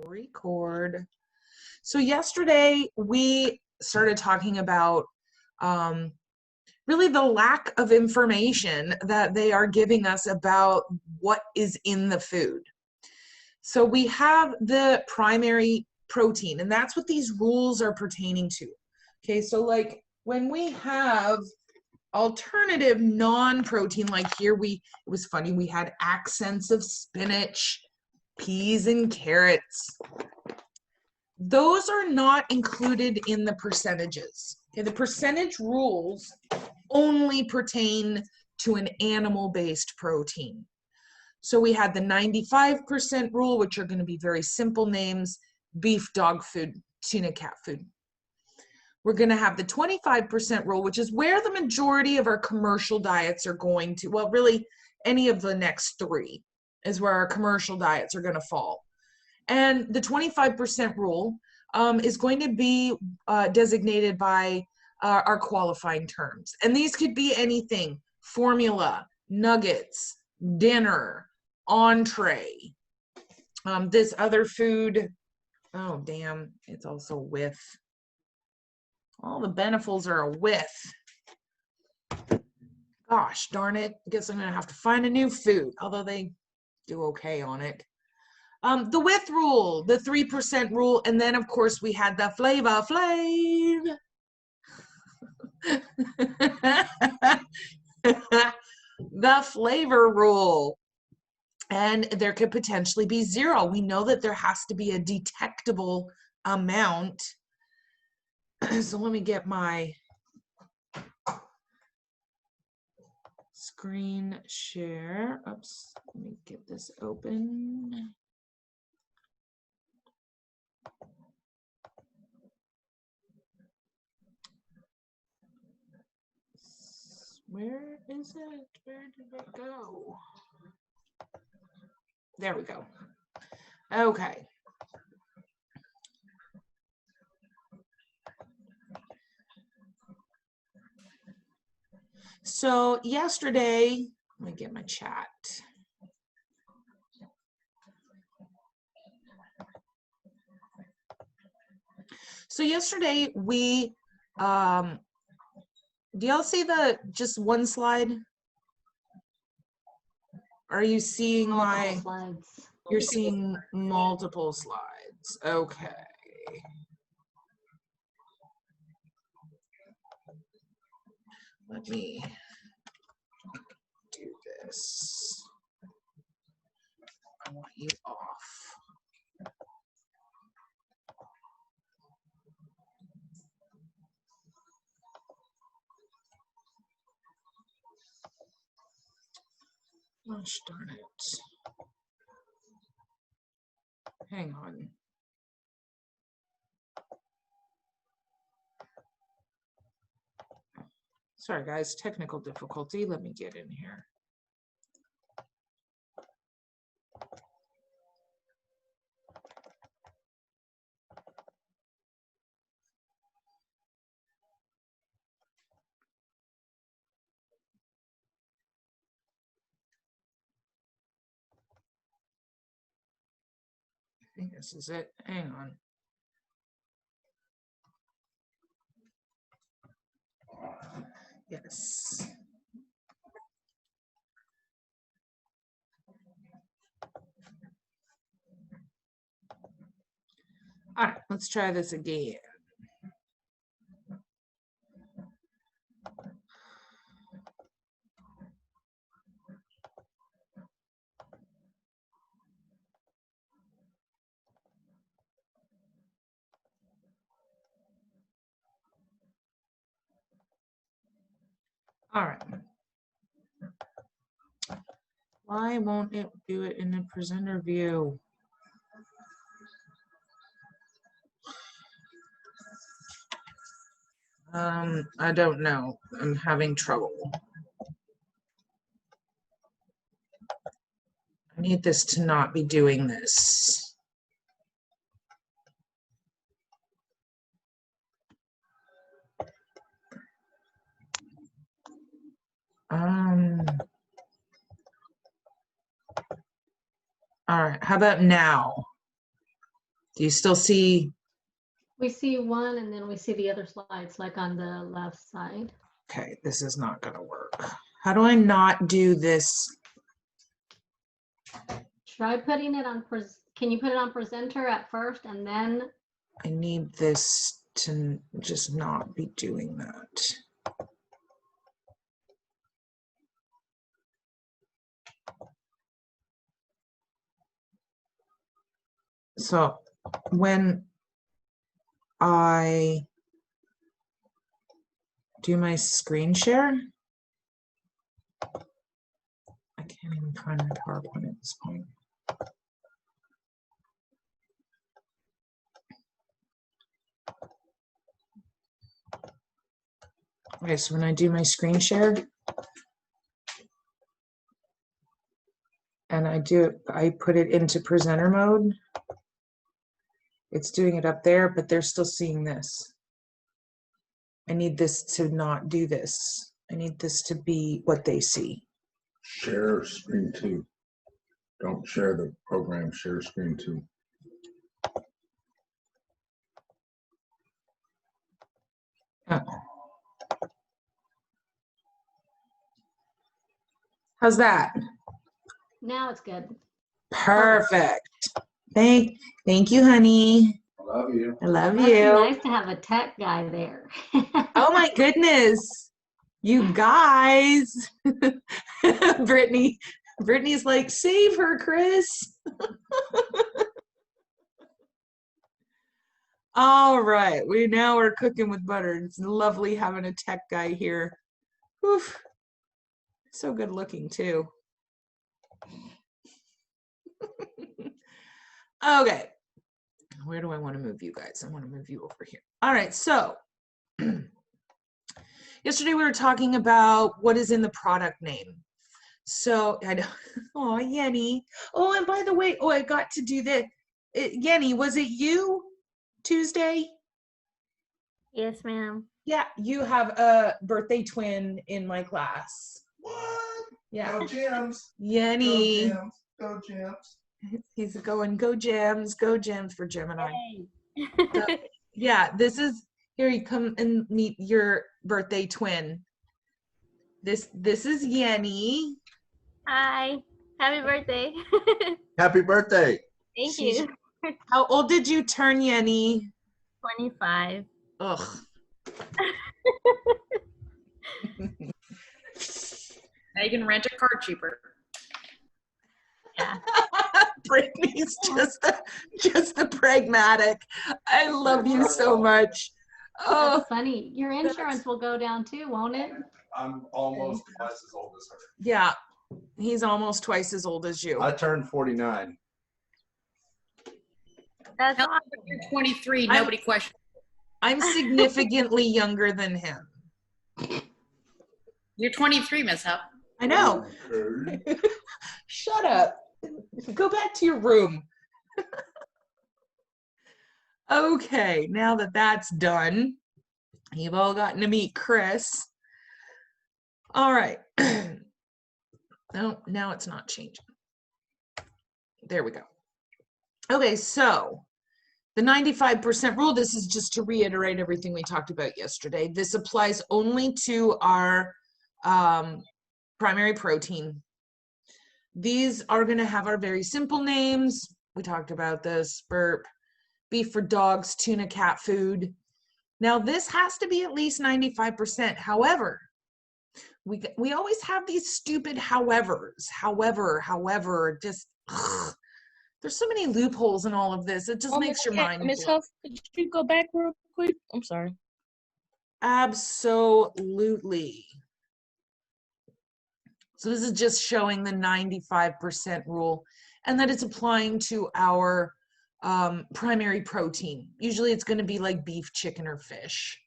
Record. So yesterday we started talking about really the lack of information that they are giving us about what is in the food. So we have the primary protein, and that's what these rules are pertaining to. Okay, so like when we have alternative non-protein, like here it was funny, we had accents of spinach, peas, and carrots. Those are not included in the percentages. Okay, the percentage rules only pertain to an animal-based protein. So we had the 95% rule, which are going to be very simple names: beef, dog food, tuna, cat food. We're going to have the 25% rule, which is where the majority of our commercial diets are going to, well, really any of the next three is where our commercial diets are going to fall. And the 25% rule is going to be designated by our qualifying terms. And these could be anything: formula, nuggets, dinner, entree. This other food, oh damn, it's also with. All the benefits are a with. Gosh darn it, I guess I'm gonna have to find a new food, although they do okay on it. The with rule, the 3% rule, and then of course we had the Flavor Flav. The flavor rule. And there could potentially be 0. We know that there has to be a detectable amount. So let me get my screen share. Oops, let me get this open. Where is it? Where did it go? There we go. Okay. So yesterday, let me get my chat. So yesterday we, do y'all see just one slide? Are you seeing multiple slides? You're seeing multiple slides. Okay. Let me do this. I want you off. Gosh darn it. Hang on. Sorry guys, technical difficulty. Let me get in here. I think this is it. Hang on. Yes. All right, let's try this again. All right. Why won't it do it in the presenter view? I don't know. I'm having trouble. I need this to not be doing this. All right, how about now? Do you still see? We see one and then we see the other slides, like on the left side. Okay, this is not going to work. How do I not do this? Try putting it on, can you put it on presenter at first and then? I need this to just not be doing that. So when I do my screen share, I can't even find my PowerPoint at this point. Okay, so when I do my screen share and I put it into presenter mode, it's doing it up there, but they're still seeing this. I need this to not do this. I need this to be what they see. Share screen two. Don't share the program, share screen two. Oh. How's that? Now it's good. Perfect. Thank you, honey. I love you. I love Must be you. nice to have a tech guy there. Oh my goodness. You guys. Brittany's like, save her, Chris. All right. We now are cooking with butter. It's lovely having a tech guy here. Oof. So good looking too. Okay. Where do I want to move you guys? I want to move you over here. All right. So yesterday we were talking about what is in the product name. So I know, oh, Yenny. Oh, and by the way, I got to do the, Yenny, was it you Tuesday? Yes, ma'am. Yeah, you have a birthday twin in my class. What? Yeah. Go Gems. Yenny. Go Gems. Go Gems. He's going, go Gems for Gemini. Hey. So, yeah, this is, here you come and meet your birthday twin. This is Yenny. Hi. Happy birthday. Happy birthday. Thank She's- you. How old did you turn, Yenny? 25. Ugh. Now you can rent a car cheaper. Yeah. Brittany's just the pragmatic. I love you so much. Oh, That's funny. Your insurance will go down too, won't it? I'm almost twice as old as her. yeah. He's almost twice as old as you. I turned 49. That's Tell awesome. them you're 23. I'm- Nobody questions. I'm significantly younger than him. You're 23, Miss Huff. I know. Okay. Shut up. Go back to your room. Okay, now that that's done, you've all gotten to meet Chris. All right. No, now it's not changing. There we go. Okay, so the 95% rule, this is just to reiterate everything we talked about yesterday. This applies only to our primary protein. These are going to have our very simple names. We talked about this: burp, beef for dogs, tuna, cat food. Now this has to be at least 95%. However, we always have these stupid howevers. However, just ugh. There's so many loopholes in all of this. It just makes your mind Miss blow. Huff, could you go back real quick? I'm sorry. Absolutely. So this is just showing the 95% rule and that it's applying to our primary protein. Usually it's going to be like beef, chicken, or fish.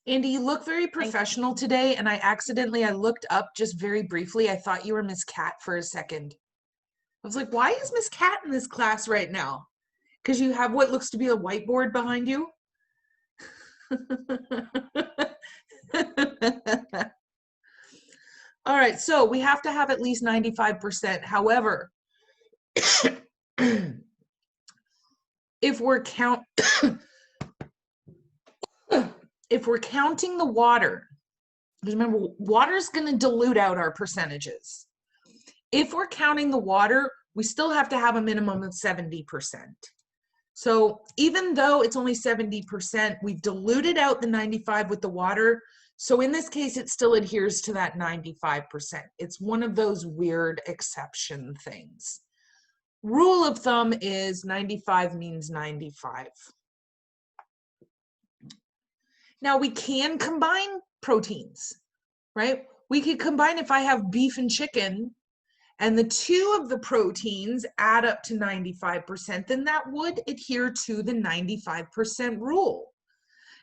Andy, you look very professional today, and I looked up just very briefly. I thought you were Miss Cat for a second. I was like, why is Miss Cat in this class right now? Because you have what looks to be a whiteboard behind you. All right, so we have to have at least 95%. However, if we're counting the water, because remember, water is going to dilute out our percentages. If we're counting the water, we still have to have a minimum of 70%. So even though it's only 70%, we've diluted out the 95 with the water. So in this case, it still adheres to that 95%. It's one of those weird exception things. Rule of thumb is 95 means 95. Now we can combine proteins, right? We could combine if I have beef and chicken, and the two of the proteins add up to 95%, then that would adhere to the 95% rule.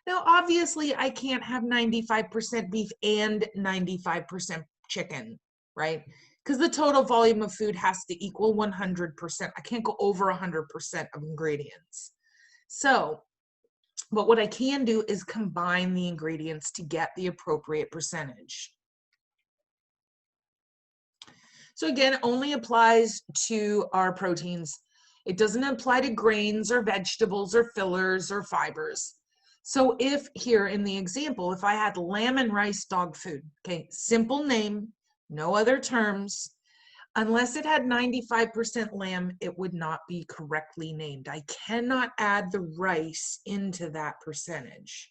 Now, obviously, I can't have 95% beef and 95% chicken, right? Because the total volume of food has to equal 100%. I can't go over 100% of ingredients. So, but what I can do is combine the ingredients to get the appropriate percentage. So again, it only applies to our proteins. It doesn't apply to grains or vegetables or fillers or fibers. So if here in the example, if I had lamb and rice dog food, okay, simple name, no other terms, unless it had 95% lamb, it would not be correctly named. I cannot add the rice into that percentage.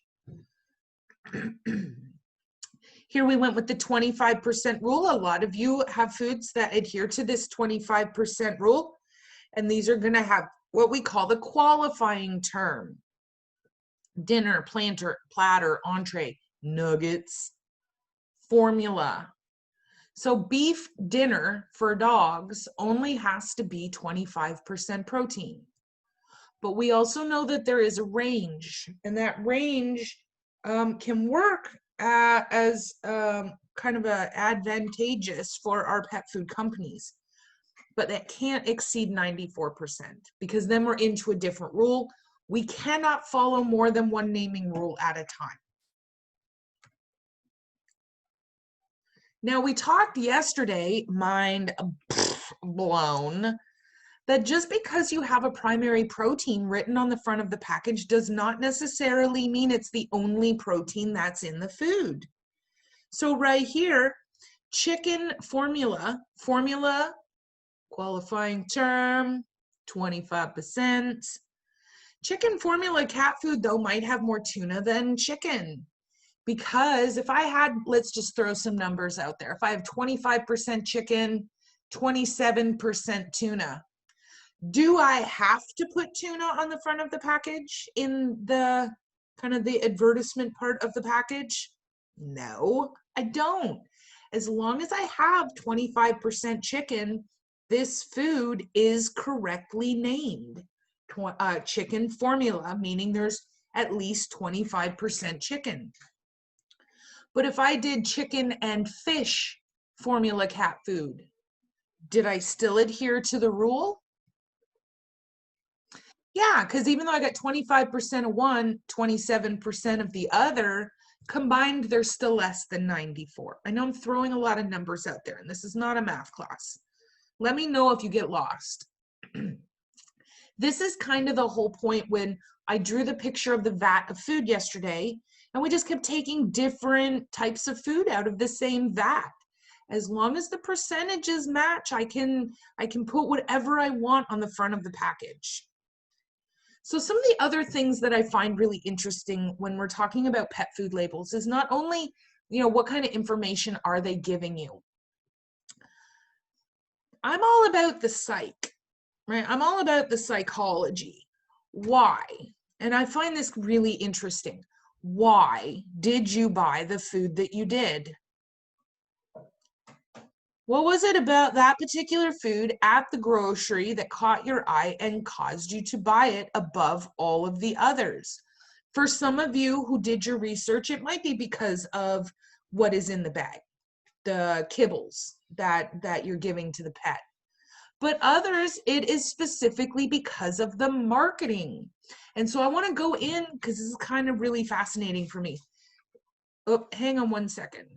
Here we went with the 25% rule. A lot of you have foods that adhere to this 25% rule, and these are going to have what we call the qualifying term. Dinner, platter, entree, nuggets, formula. So beef dinner for dogs only has to be 25% protein. But we also know that there is a range, and that range can work as kind of advantageous for our pet food companies, but that can't exceed 94%, because then we're into a different rule. We cannot follow more than one naming rule at a time. Now, we talked yesterday, mind blown, that just because you have a primary protein written on the front of the package does not necessarily mean it's the only protein that's in the food. So right here, chicken formula, qualifying term, 25%. Chicken formula cat food, though, might have more tuna than chicken. Because if I had, let's just throw some numbers out there. If I have 25% chicken, 27% tuna, do I have to put tuna on the front of the package in the kind of the advertisement part of the package? No, I don't. As long as I have 25% chicken, this food is correctly named. Chicken formula, meaning there's at least 25% chicken. But if I did chicken and fish formula cat food, did I still adhere to the rule? Yeah, because even though I got 25% of one, 27% of the other, combined, they're still less than 94. I know I'm throwing a lot of numbers out there, and this is not a math class. Let me know if you get lost. This is kind of the whole point when I drew the picture of the vat of food yesterday, and we just kept taking different types of food out of the same vat. As long as the percentages match, I can put whatever I want on the front of the package. So some of the other things that I find really interesting when we're talking about pet food labels is not only, what kind of information are they giving you? I'm all about the psych, right? I'm all about the psychology. Why? And I find this really interesting. Why did you buy the food that you did? What was it about that particular food at the grocery that caught your eye and caused you to buy it above all of the others? For some of you who did your research, it might be because of what is in the bag, the kibbles that you're giving to the pet. But others, it is specifically because of the marketing. And so I want to go in because this is kind of really fascinating for me. Oh, hang on one second.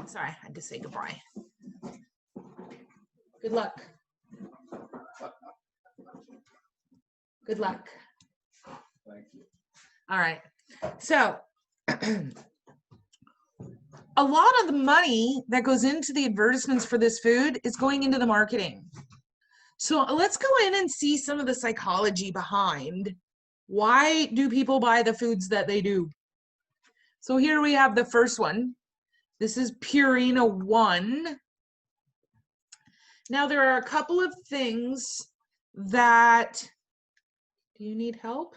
Sorry, I had to say goodbye. Good luck. Good luck. Thank you. All right. So a lot of the money that goes into the advertisements for this food is going into the marketing. So let's go in and see some of the psychology behind why do people buy the foods that they do. So here we have the first one. This is Purina One. Now there are a couple of things that, do you need help?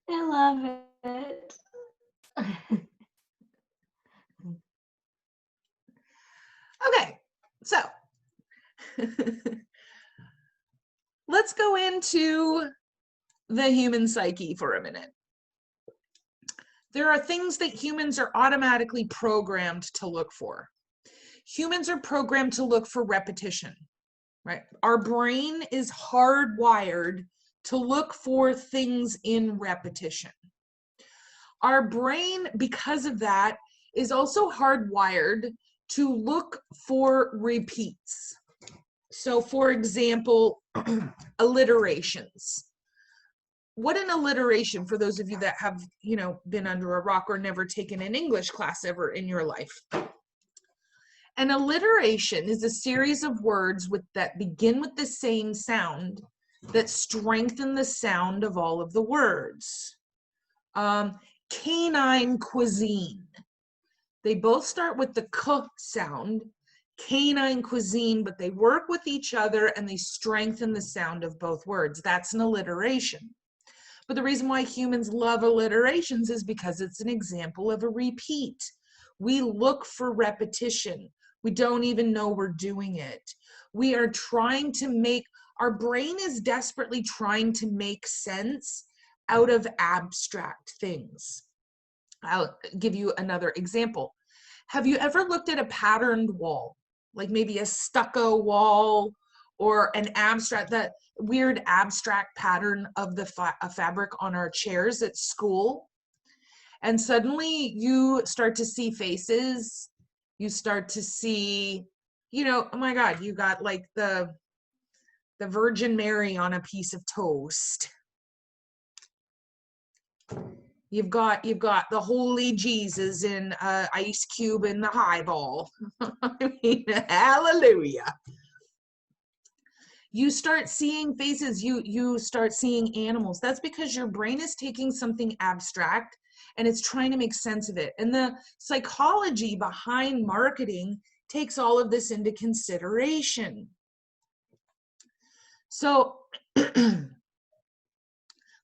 I love it. Okay, so let's go into the human psyche for a minute. There are things that humans are automatically programmed to look for. Humans are programmed to look for repetition, right? Our brain is hardwired to look for things in repetition. Our brain, because of that, is also hardwired to look for repeats. So for example, alliterations. What an alliteration, for those of you that have, been under a rock or never taken an English class ever in your life. An alliteration is a series of words that begin with the same sound that strengthen the sound of all of the words. Canine cuisine. They both start with the k sound, canine cuisine, but they work with each other and they strengthen the sound of both words. That's an alliteration. But the reason why humans love alliterations is because it's an example of a repeat. We look for repetition. We don't even know we're doing it. We are trying to make, our brain is desperately trying to make sense out of abstract things. I'll give you another example. Have you ever looked at a patterned wall, like maybe a stucco wall or an abstract, that weird abstract pattern of the fabric on our chairs at school? And suddenly you start to see faces, you start to see, oh my God, you got like the Virgin Mary on a piece of toast. You've got the holy Jesus in ice cube in the highball. I mean, hallelujah. You start seeing faces, you start seeing animals. That's because your brain is taking something abstract and it's trying to make sense of it. And the psychology behind marketing takes all of this into consideration. So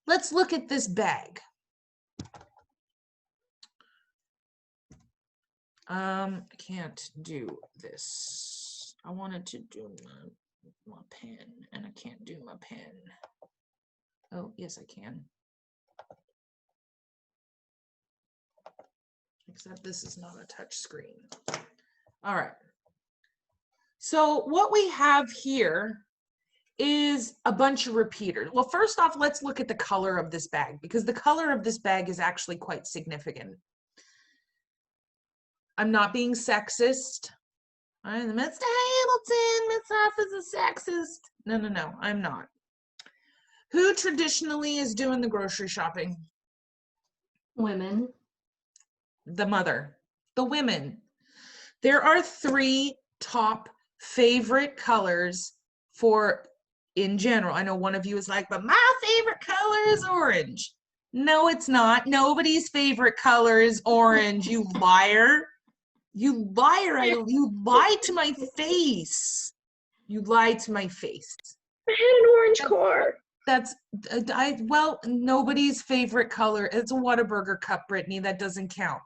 let's look at this bag. I can't do this. I wanted to do my pen, and I can't do my pen. Oh, yes, I can. Except this is not a touch screen. All right. So what we have here is a bunch of repeaters. Well, first off, let's look at the color of this bag, because the color of this bag is actually quite significant. I'm not being sexist. Mr. Hamilton, Miss Huff is a sexist. No, I'm not. Who traditionally is doing the grocery shopping? Women. The mother, the women. There are 3 top favorite colors for, in general. I know one of you is like, but my favorite color is orange. No, it's not. Nobody's favorite color is orange, you liar. You liar, you lied to my face. You lied to my face. I had an orange car. That's, well, nobody's favorite color. It's a Whataburger cup, Brittany. That doesn't count.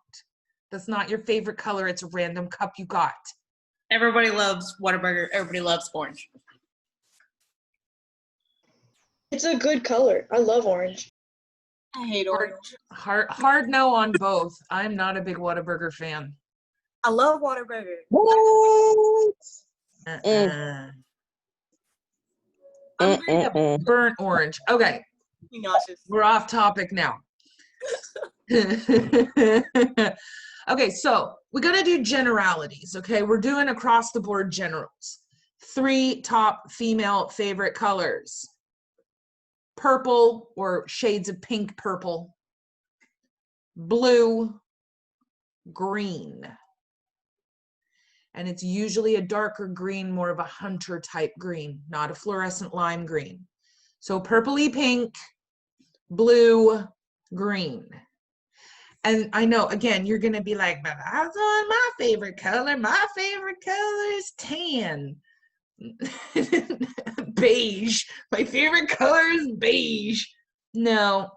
That's not your favorite color. It's a random cup you got. Everybody loves Whataburger. Everybody loves orange. It's a good color. I love orange. I hate orange. Hard no on both. I'm not a big Whataburger fan. I love Whataburger. What? hungry to burnt orange. Okay, You nauseous. we're off topic now. Okay, so we got to do generalities. Okay, we're doing across the board generals. 3 top female favorite colors: purple or shades of pink purple, blue, green. And it's usually a darker green, more of a hunter type green, not a fluorescent lime green. So purpley pink, blue, green. And I know, again, you're going to be like, but that's not my favorite color. My favorite color is tan. Beige. My favorite color is beige. No,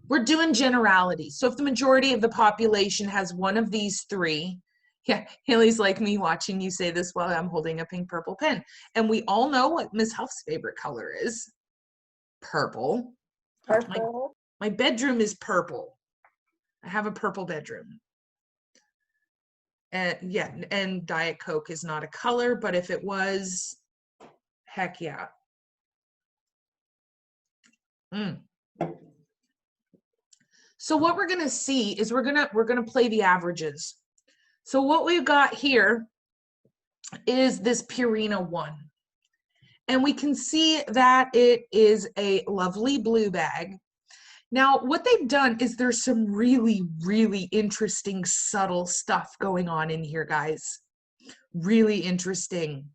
we're doing generalities. So if the majority of the population has one of these 3, yeah, Haley's like me watching you say this while I'm holding a pink purple pen. And we all know what Ms. Huff's favorite color is. Purple. Purple. My bedroom is purple. I have a purple bedroom. And yeah, and Diet Coke is not a color, but if it was, heck yeah. So what we're gonna see is we're gonna play the averages. So what we've got here is this Purina 1. And we can see that it is a lovely blue bag. Now, what they've done is there's some really, really interesting, subtle stuff going on in here, guys. Really interesting.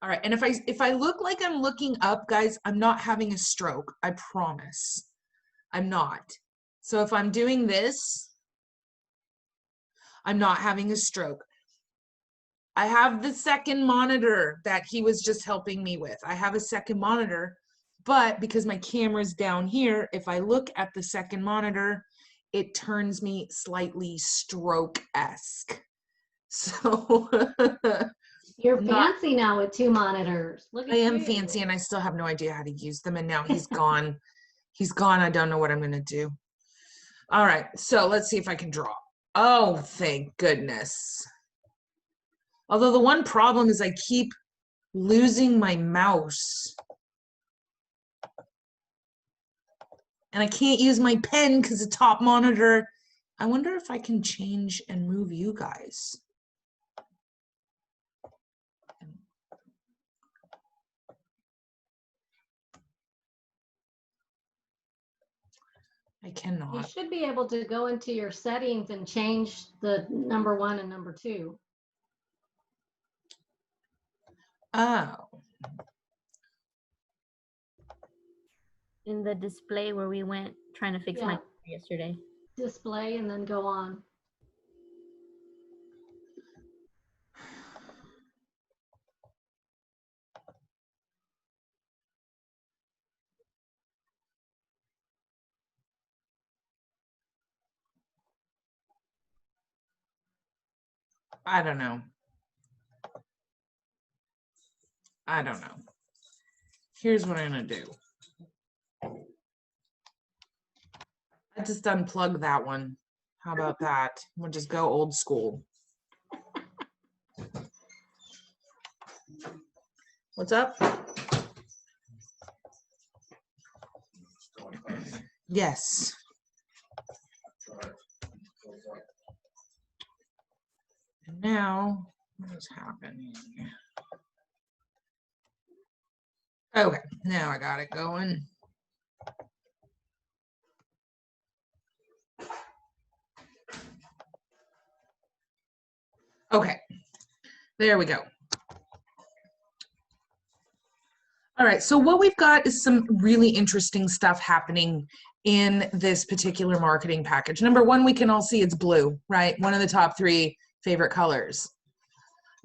All right, and if I look like I'm looking up, guys, I'm not having a stroke. I promise. I'm not. So if I'm doing this, I'm not having a stroke. I have the second monitor that he was just helping me with. I have a second monitor, but because my camera's down here, if I look at the second monitor, it turns me slightly stroke-esque. So You're I'm not- fancy now with 2 monitors. Look at I am you. fancy and I still have no idea how to use them, and now he's gone. He's gone. I don't know what I'm going to do. All right, so let's see if I can draw. Oh, thank goodness. Although the one problem is I keep losing my mouse. And I can't use my pen because the top monitor. I wonder if I can change and move you guys. I You cannot. should be able to go into your settings and change the number 1 and number 2. Oh, In the display where we went trying to fix my Yeah. car yesterday. Display and then go on. I don't know. I don't know. Here's what I'm gonna do. I just unplug that one. How about that? We'll just go old school. What's up? Yes. And now, what is happening? Okay, now I got it going. Okay, there we go. All right, so what we've got is some really interesting stuff happening in this particular marketing package. Number one, we can all see it's blue, right? One of the top 3 favorite colors.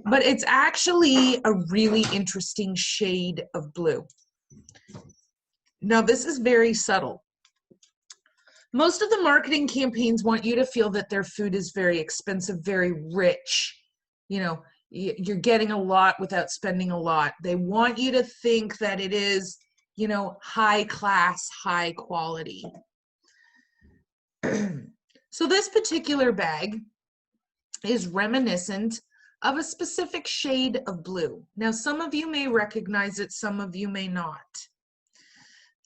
But it's actually a really interesting shade of blue. Now, this is very subtle. Most of the marketing campaigns want you to feel that their food is very expensive, very rich. You know, you're getting a lot without spending a lot. They want you to think that it is, you know, high class, high quality. So this particular bag is reminiscent of a specific shade of blue. Now, some of you may recognize it, some of you may not.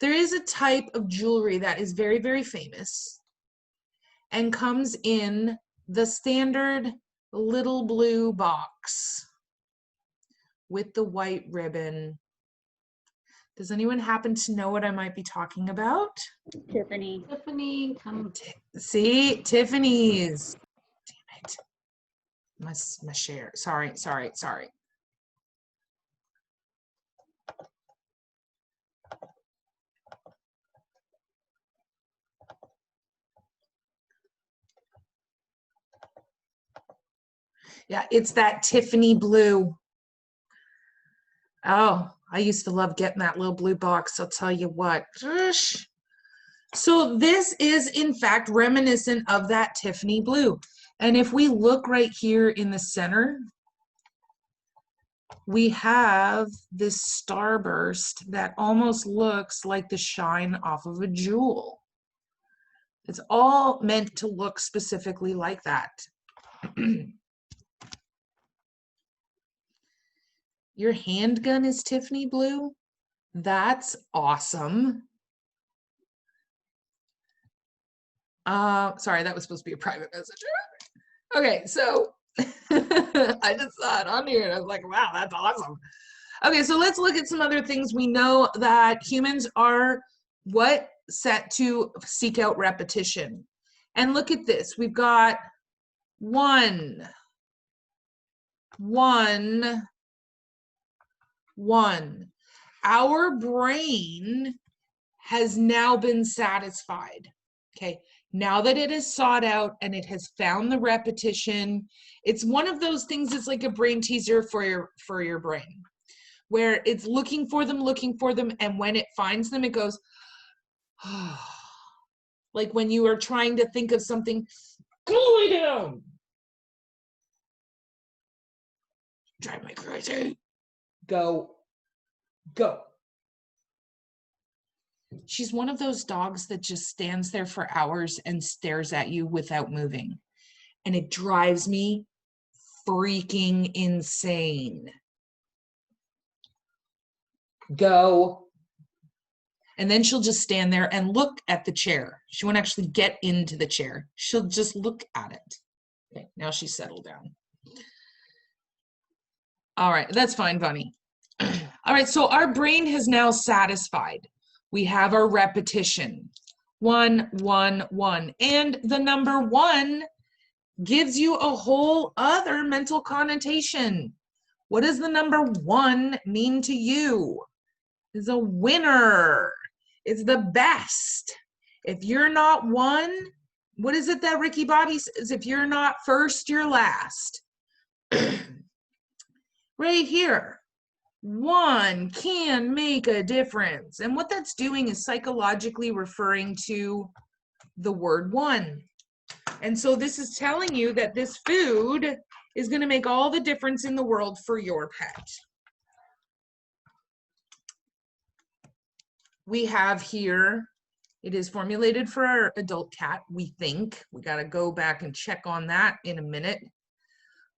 There is a type of jewelry that is very, very famous and comes in the standard little blue box with the white ribbon. Does anyone happen to know what I might be talking about? Tiffany. Tiffany, come. See, Tiffany's. Damn it. My share. Sorry. Yeah, it's that Tiffany blue. Oh, I used to love getting that little blue box. I'll tell you what. So this is in fact reminiscent of that Tiffany blue. And if we look right here in the center, we have this starburst that almost looks like the shine off of a jewel. It's all meant to look specifically like that. Your handgun is Tiffany blue? That's awesome. Sorry, that was supposed to be a private message. Okay, so I just saw it on here and I was like, wow, that's awesome. Okay, so let's look at some other things. We know that humans are what? Set to seek out repetition. And look at this. We've got 1, 1, 1. Our brain has now been satisfied. Okay, now that it has sought out and it has found the repetition, it's one of those things. It's like a brain teaser for your brain, where it's looking for them, and when it finds them, it goes, oh. Like when you are trying to think of something, go lay down. Drive me crazy. Go. She's one of those dogs that just stands there for hours and stares at you without moving. And it drives me freaking insane. Go. And then she'll just stand there and look at the chair. She won't actually get into the chair. She'll just look at it. Okay, now she's settled down. All right, that's fine, Bunny. All right, so our brain has now satisfied. We have our repetition. 1, 1, 1. And the number 1 gives you a whole other mental connotation. What does the number 1 mean to you? It's a winner. It's the best. If you're not 1, what is it that Ricky Bobby says? If you're not first, you're last. Right here. 1 can make a difference. And what that's doing is psychologically referring to the word 1. And so this is telling you that this food is going to make all the difference in the world for your pet. We have here, it is formulated for our adult cat, we think. We got to go back and check on that in a minute.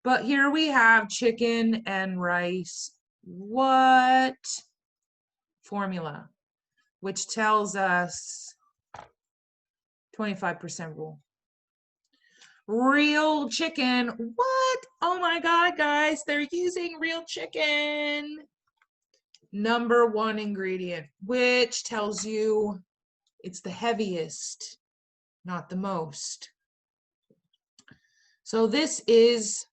But here we have chicken and rice. What? Formula, which tells us 25% rule. Real chicken. What? Oh my God, guys, they're using real chicken. Number 1 ingredient, which tells you it's the heaviest, not the most. So this is,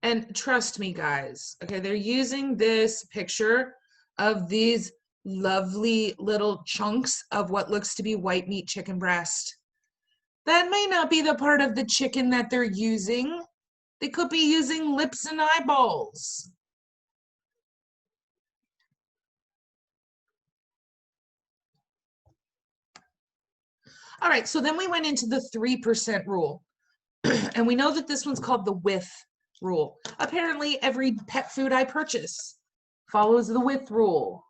and trust me, guys, okay, they're using this picture of these lovely little chunks of what looks to be white meat chicken breast. That may not be the part of the chicken that they're using. They could be using lips and eyeballs. All right, so then we went into the 3% rule. And we know that this one's called the with rule. Apparently, every pet food I purchase follows the with rule.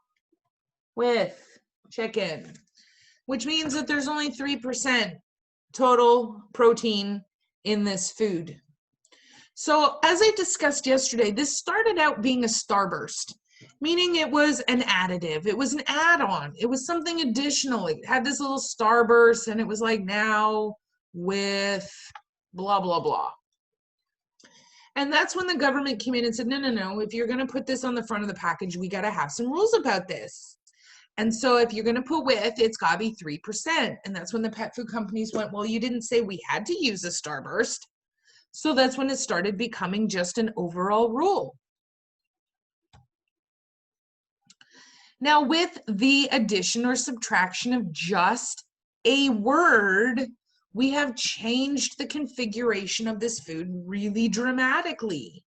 With chicken, which means that there's only 3% total protein in this food. So as I discussed yesterday, this started out being a starburst, meaning it was an additive. It was an add-on. It was something additional. It had this little starburst and it was like now with blah, blah, blah. And that's when the government came in and said, no, no, no, if you're going to put this on the front of the package, we got to have some rules about this. And so if you're going to put with, it's got to be 3%. And that's when the pet food companies went, well, you didn't say we had to use a starburst. So that's when it started becoming just an overall rule. Now, with the addition or subtraction of just a word, we have changed the configuration of this food really dramatically.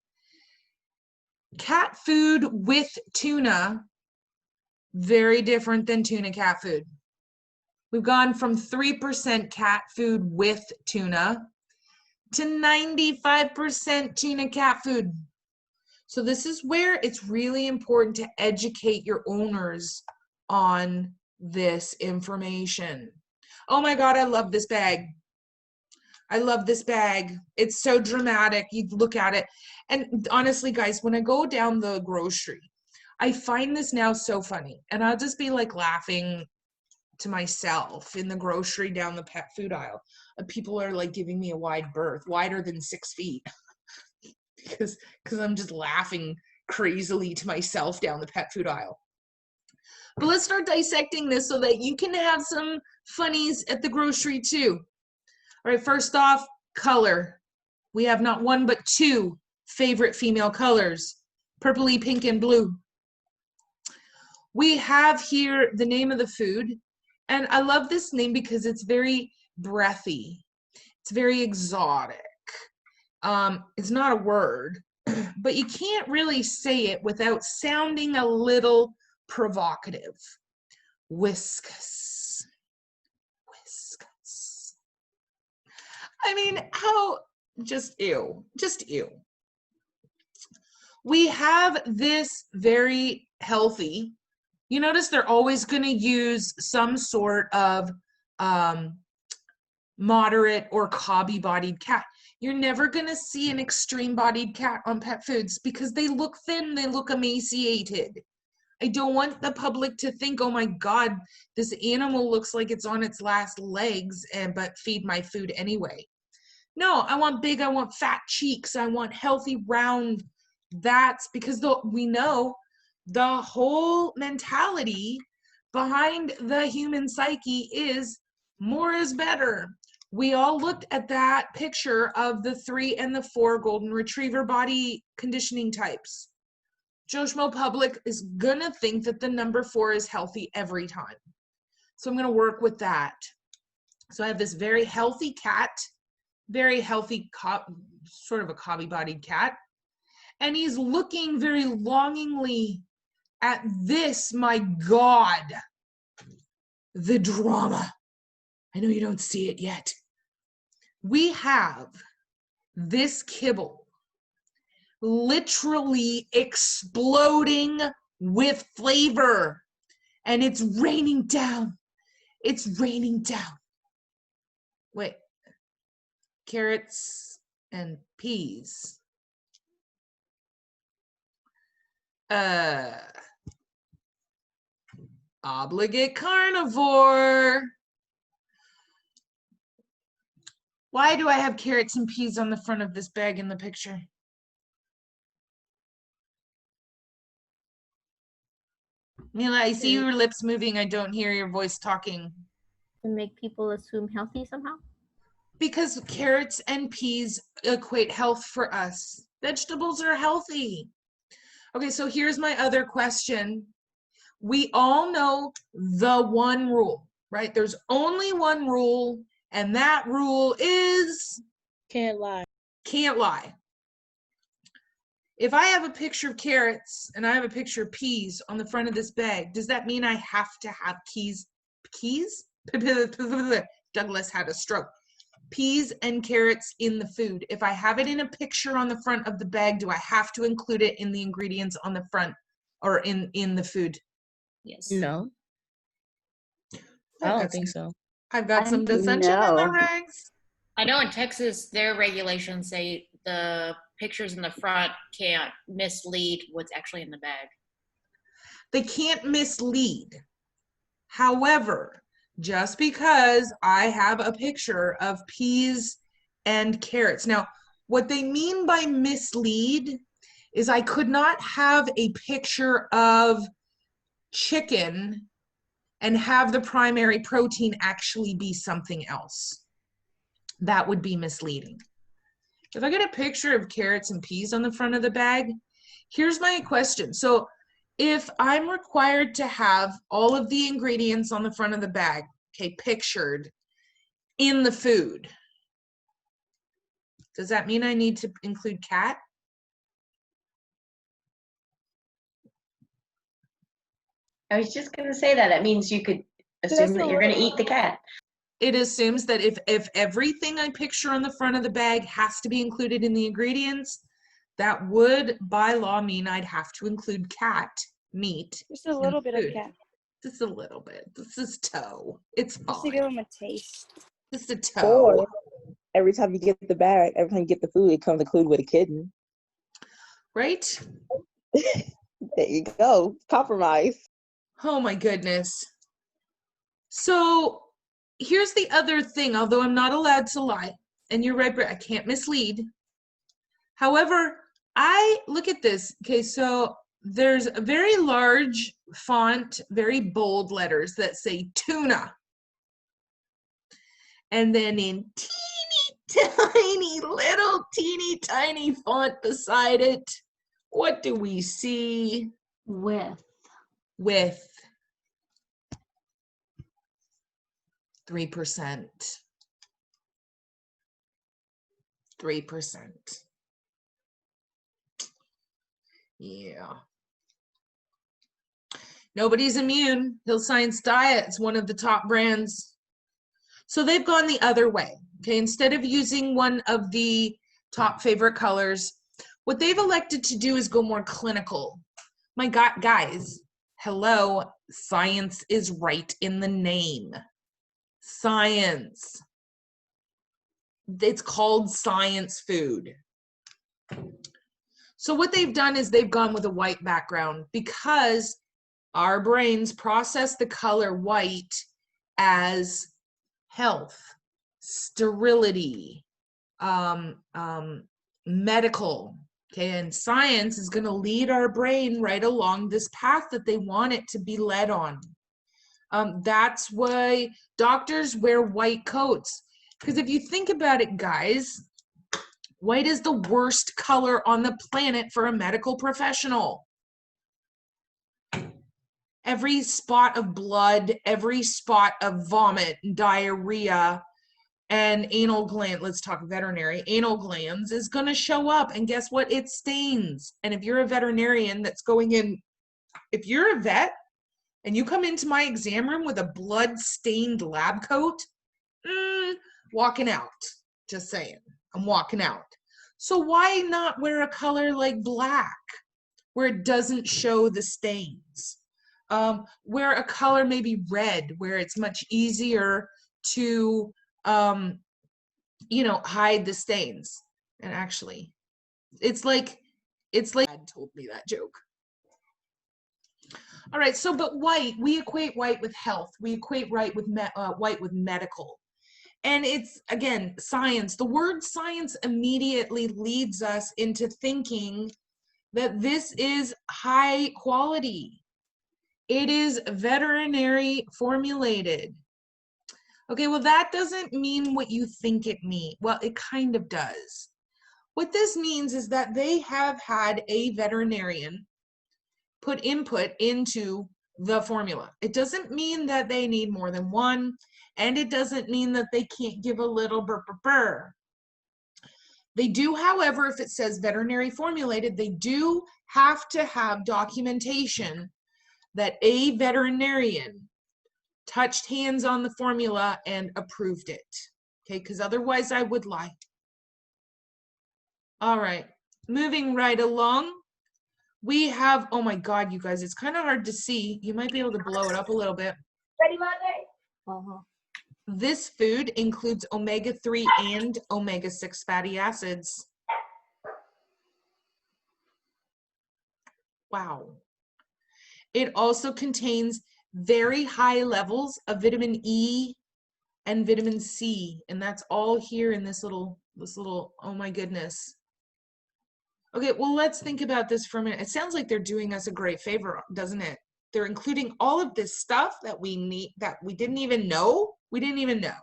Cat food with tuna, very different than tuna cat food. We've gone from 3% cat food with tuna to 95% tuna cat food. So this is where it's really important to educate your owners on this information. Oh my God, I love this bag. I love this bag. It's so dramatic. You look at it. And honestly, guys, when I go down the grocery, I find this now so funny. And I'll just be like laughing to myself in the grocery down the pet food aisle. People are like giving me a wide berth, wider than 6 feet. because I'm just laughing crazily to myself down the pet food aisle. But let's start dissecting this so that you can have some funnies at the grocery too. All right, first off, color. We have not one but two favorite female colors, purpley, pink, and blue. We have here the name of the food, and I love this name because it's very breathy. It's very exotic. It's not a word, but you can't really say it without sounding a little provocative. Whiskas. Whiskas. I mean, how, just ew, just ew. We have this very healthy, you notice they're always going to use some sort of moderate or cobby-bodied cat. You're never going to see an extreme-bodied cat on pet foods because they look thin, they look emaciated. I don't want the public to think, oh my God, this animal looks like it's on its last legs, but feed my food anyway. No, I want big, I want fat cheeks, I want healthy, round. That's because we know the whole mentality behind the human psyche is more is better. We all looked at that picture of the 3 and the 4 golden retriever body conditioning types. Joe Schmo public is gonna think that the number 4 is healthy every time. So I'm gonna work with that. So I have this very healthy cat, very healthy, sort of a cobby-bodied cat. And he's looking very longingly at this, my God, the drama. I know you don't see it yet. We have this kibble literally exploding with flavor, and it's raining down. It's raining down. Wait, carrots and peas. Obligate carnivore. Why do I have carrots and peas on the front of this bag in the picture? Mila, I see your lips moving. I don't hear your voice talking. To make people assume healthy somehow? Because carrots and peas equate health for us. Vegetables are healthy. Okay, so here's my other question. We all know the one rule, right? There's only one rule, and that rule is Can't lie. can't lie. If I have a picture of carrots and I have a picture of peas on the front of this bag, does that mean I have to have keys? Douglas had a stroke. Peas and carrots in the food. If I have it in a picture on the front of the bag, do I have to include it in the ingredients on the front or in the food? Yes. No, I don't think so. I've got some dissension in the ranks. I know in Texas, their regulations say the pictures in the front can't mislead what's actually in the bag. They can't mislead. However, just because I have a picture of peas and carrots. Now, what they mean by mislead is I could not have a picture of chicken and have the primary protein actually be something else. That would be misleading. If I get a picture of carrots and peas on the front of the bag, here's my question. So if I'm required to have all of the ingredients on the front of the bag, okay, pictured in the food, does that mean I need to include cat? I was just gonna say that. That means you could assume that you're gonna eat the cat. It assumes that if everything I picture on the front of the bag has to be included in the ingredients, that would by law mean I'd have to include cat meat. Just a little bit of food. cat. Just a little bit. This is toe. It's Just to fine. give them a taste. Just a toe. Or every time you get the bag, every time you get the food, it comes included with a kitten. Right? There you go. Compromise. Oh my goodness. So here's the other thing, although I'm not allowed to lie, and you're right, Britt, I can't mislead. However, I look at this. Okay, so there's a very large font, very bold letters that say tuna. And then in teeny tiny, little teeny tiny font beside it, what do we see? With. With 3%. 3%. Yeah. Nobody's immune. Hill Science Diet is one of the top brands. So they've gone the other way. Okay, instead of using one of the top favorite colors, what they've elected to do is go more clinical. My God, guys, hello, science is right in the name. Science. It's called science food. So what they've done is they've gone with a white background because our brains process the color white as health, sterility, medical. Okay, and science is going to lead our brain right along this path that they want it to be led on. That's why doctors wear white coats. Because if you think about it, guys, white is the worst color on the planet for a medical professional. Every spot of blood, every spot of vomit, diarrhea, and anal gland, let's talk veterinary, anal glands is going to show up. And guess what? It stains. And if you're a veterinarian that's going in, if you're a vet and you come into my exam room with a blood-stained lab coat, walking out. Just saying. I'm walking out. So why not wear a color like black where it doesn't show the stains? Wear a color maybe red where it's much easier to hide the stains. And actually, it's like Dad told me that joke. All right, so but white, we equate white with health. We equate white with medical. And it's, again, science. The word science immediately leads us into thinking that this is high quality. It is veterinary formulated. Okay, well, that doesn't mean what you think it means. Well, it kind of does. What this means is that they have had a veterinarian put input into the formula. It doesn't mean that they need more than one, and it doesn't mean that they can't give a little burr. They do, however, if it says veterinary formulated, they do have to have documentation that a veterinarian touched hands on the formula and approved it. Okay, because otherwise I would lie. All right, moving right along. We have, oh my God, you guys, it's kind of hard to see. You might be able to blow it up a little bit. Ready, Monday? This food includes omega-3 and omega-6 fatty acids. Wow. It also contains very high levels of vitamin E and vitamin C, and that's all here in this little, oh my goodness. Okay, well, let's think about this for a minute. It sounds like they're doing us a great favor, doesn't it? They're including all of this stuff that we need, that we didn't even know. We didn't even know.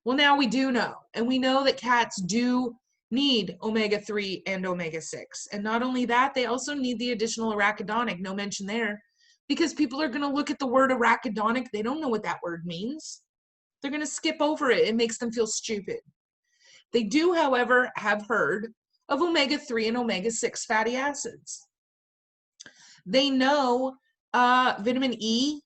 Well, now we do know, and we know that cats do need omega-3 and omega-6. And not only that, they also need the additional arachidonic, no mention there, because people are going to look at the word arachidonic. They don't know what that word means. They're going to skip over it. It makes them feel stupid. They do, however, have heard of omega-3 and omega-6 fatty acids. They know vitamin E,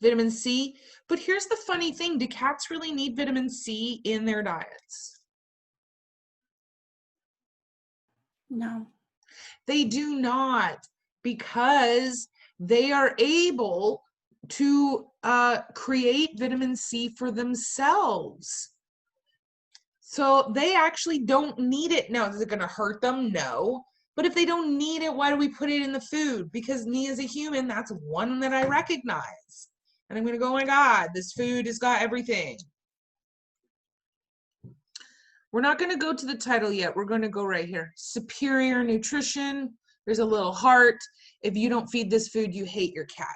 vitamin C, but here's the funny thing. Do cats really need vitamin C in their diets? No. They do not, because they are able to create vitamin C for themselves. So they actually don't need it. Now, is it going to hurt them? No. But if they don't need it, why do we put it in the food? Because me as a human, that's one that I recognize. And I'm going to go, oh my God, this food has got everything. We're not going to go to the title yet. We're going to go right here. Superior nutrition. There's a little heart. If you don't feed this food, you hate your cat.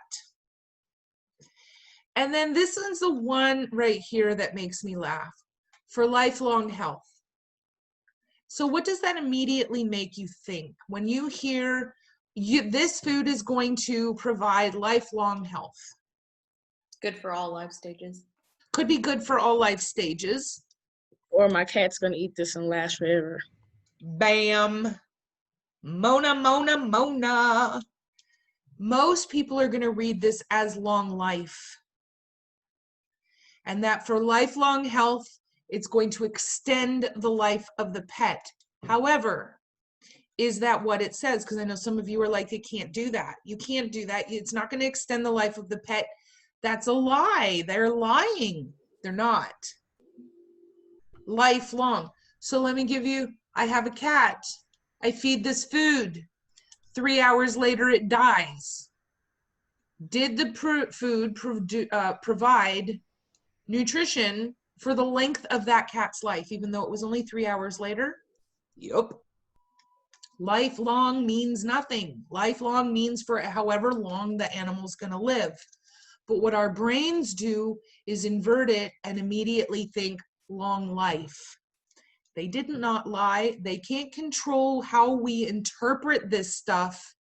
And then this one's the one right here that makes me laugh. For lifelong health. So what does that immediately make you think? When you hear this food is going to provide lifelong health. Good for all life stages. Could be good for all life stages. Or my cat's gonna eat this and last forever. Bam. Mona, Mona, Mona. Most people are going to read this as long life. And that for lifelong health, it's going to extend the life of the pet. However, is that what it says? Because I know some of you are like, you can't do that. You can't do that. It's not going to extend the life of the pet. That's a lie. They're lying. They're not. Lifelong. So let me give you, I have a cat. I feed this food. 3 hours later, it dies. Did the food provide nutrition for the length of that cat's life, even though it was only 3 hours later? Yup. Lifelong means nothing. Lifelong means for however long the animal's going to live. But what our brains do is invert it and immediately think long life. They did not lie. They can't control how we interpret this stuff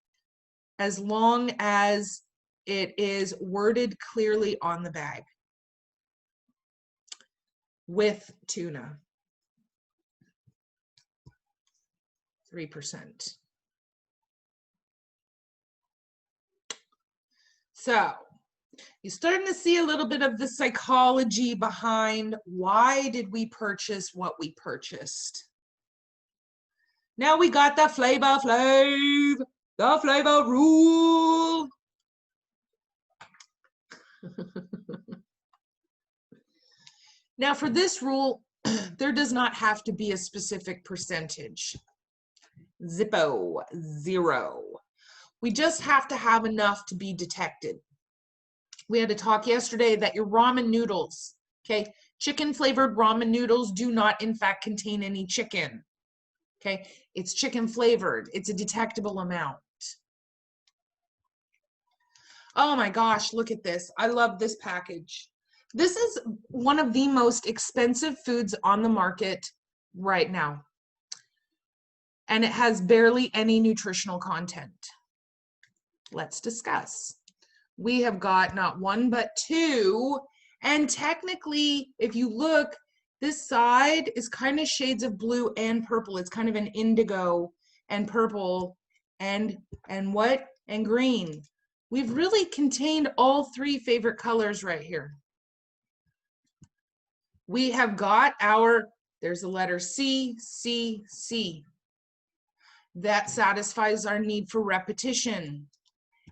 as long as it is worded clearly on the bag. With tuna. 3%. So you're starting to see a little bit of the psychology behind why did we purchase what we purchased. Now we got the flavor rule. Now for this rule, there does not have to be a specific percentage. Zippo, 0. We just have to have enough to be detected. We had a talk yesterday that your ramen noodles, okay, chicken flavored ramen noodles do not in fact contain any chicken. Okay, it's chicken flavored. It's a detectable amount. Oh my gosh, look at this. I love this package. This is one of the most expensive foods on the market right now. And it has barely any nutritional content. Let's discuss. We have got not one, but two. And technically, if you look, this side is kind of shades of blue and purple. It's kind of an indigo and purple and what? And green. We've really contained all three favorite colors right here. We have got our, there's the letter C, C, C. That satisfies our need for repetition.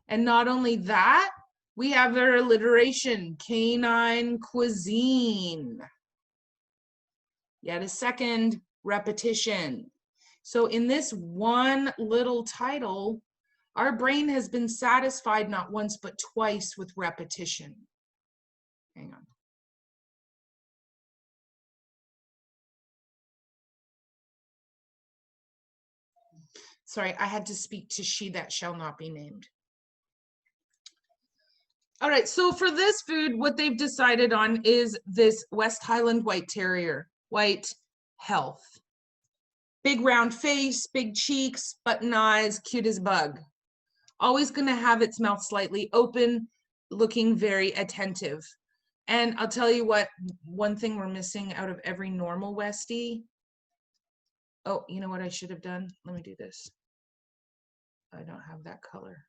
And not only that, we have our alliteration, canine cuisine. Yet a second repetition. So in this one little title, Our brain has been satisfied not once but twice with repetition. Hang on. Sorry, I had to speak to she that shall not be named. All right, so for this food, what they've decided on is this West Highland White Terrier, White Health. Big round face, big cheeks, button eyes, cute as a bug. Always gonna have its mouth slightly open, looking very attentive. And I'll tell you what, one thing we're missing out of every normal Westie. Oh, you know what I should have done? Let me do this. I don't have that color.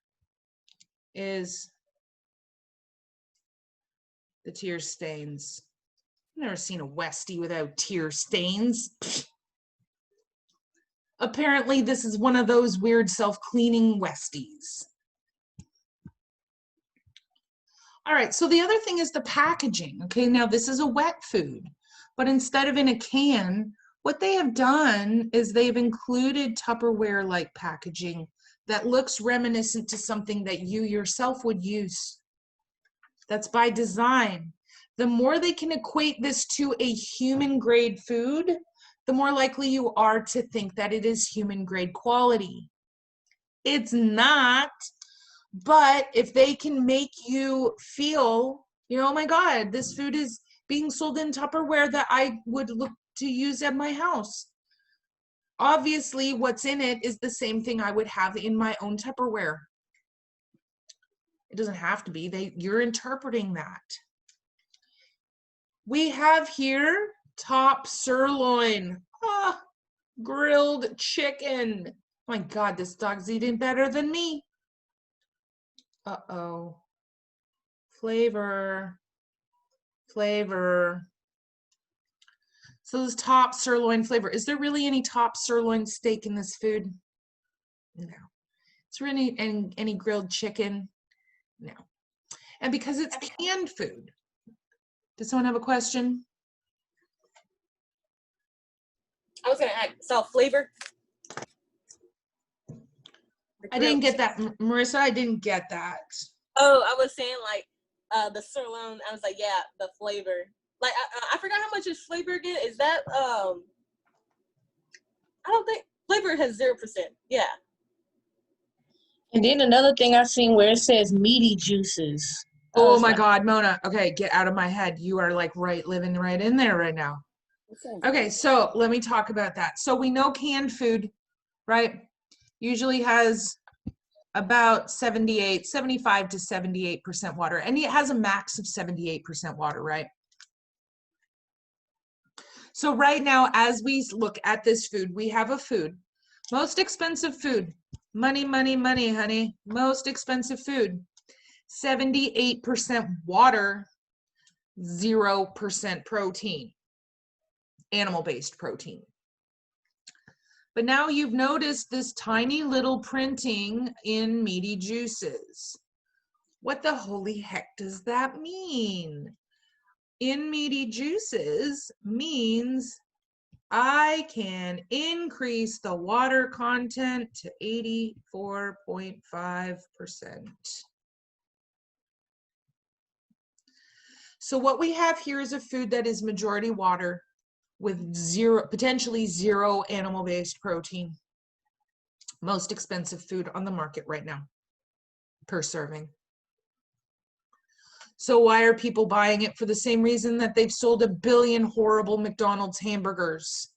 Is the tear stains. I've never seen a Westie without tear stains. Apparently, this is one of those weird self-cleaning Westies. All right, so the other thing is the packaging. Okay, now this is a wet food, but instead of in a can, what they have done is they've included Tupperware-like packaging that looks reminiscent to something that you yourself would use. That's by design. The more they can equate this to a human grade food, the more likely you are to think that it is human grade quality. It's not, but if they can make you feel, you know, oh my God, this food is being sold in Tupperware that I would look to use at my house. Obviously, what's in it is the same thing I would have in my own Tupperware. It doesn't have to be. You're interpreting that. We have here top sirloin, grilled chicken. My God, this dog's eating better than me. Uh-oh. Flavor. So this top sirloin flavor. Is there really any top sirloin steak in this food? No. Is there any grilled chicken? No. And because it's canned food. Does someone have a question? I was gonna ask, so flavor? I didn't get that, Marissa. I didn't get that. Oh, I was saying like the sirloin. I was like, yeah, the flavor. Like I forgot how much is flavor again. Is that I don't think flavor has 0%. Yeah. And then another thing I've seen where it says meaty juices. Oh my God, Mona. Okay, get out of my head. You are like living right in there right now. Okay, so let me talk about that. So we know canned food, right, usually has about 75 to 78% water. And it has a max of 78% water, right? So right now, as we look at this food, we have a food. Most expensive food. Money, money, money, honey. Most expensive food. 78% water, 0% protein. Animal-based protein. But now you've noticed this tiny little printing in meaty juices. What the holy heck does that mean? In meaty juices means I can increase the water content to 84.5%. So what we have here is a food that is majority water with potentially zero animal-based protein. Most expensive food on the market right now per serving. So why are people buying it? For the same reason that they've sold 1 billion horrible McDonald's hamburgers.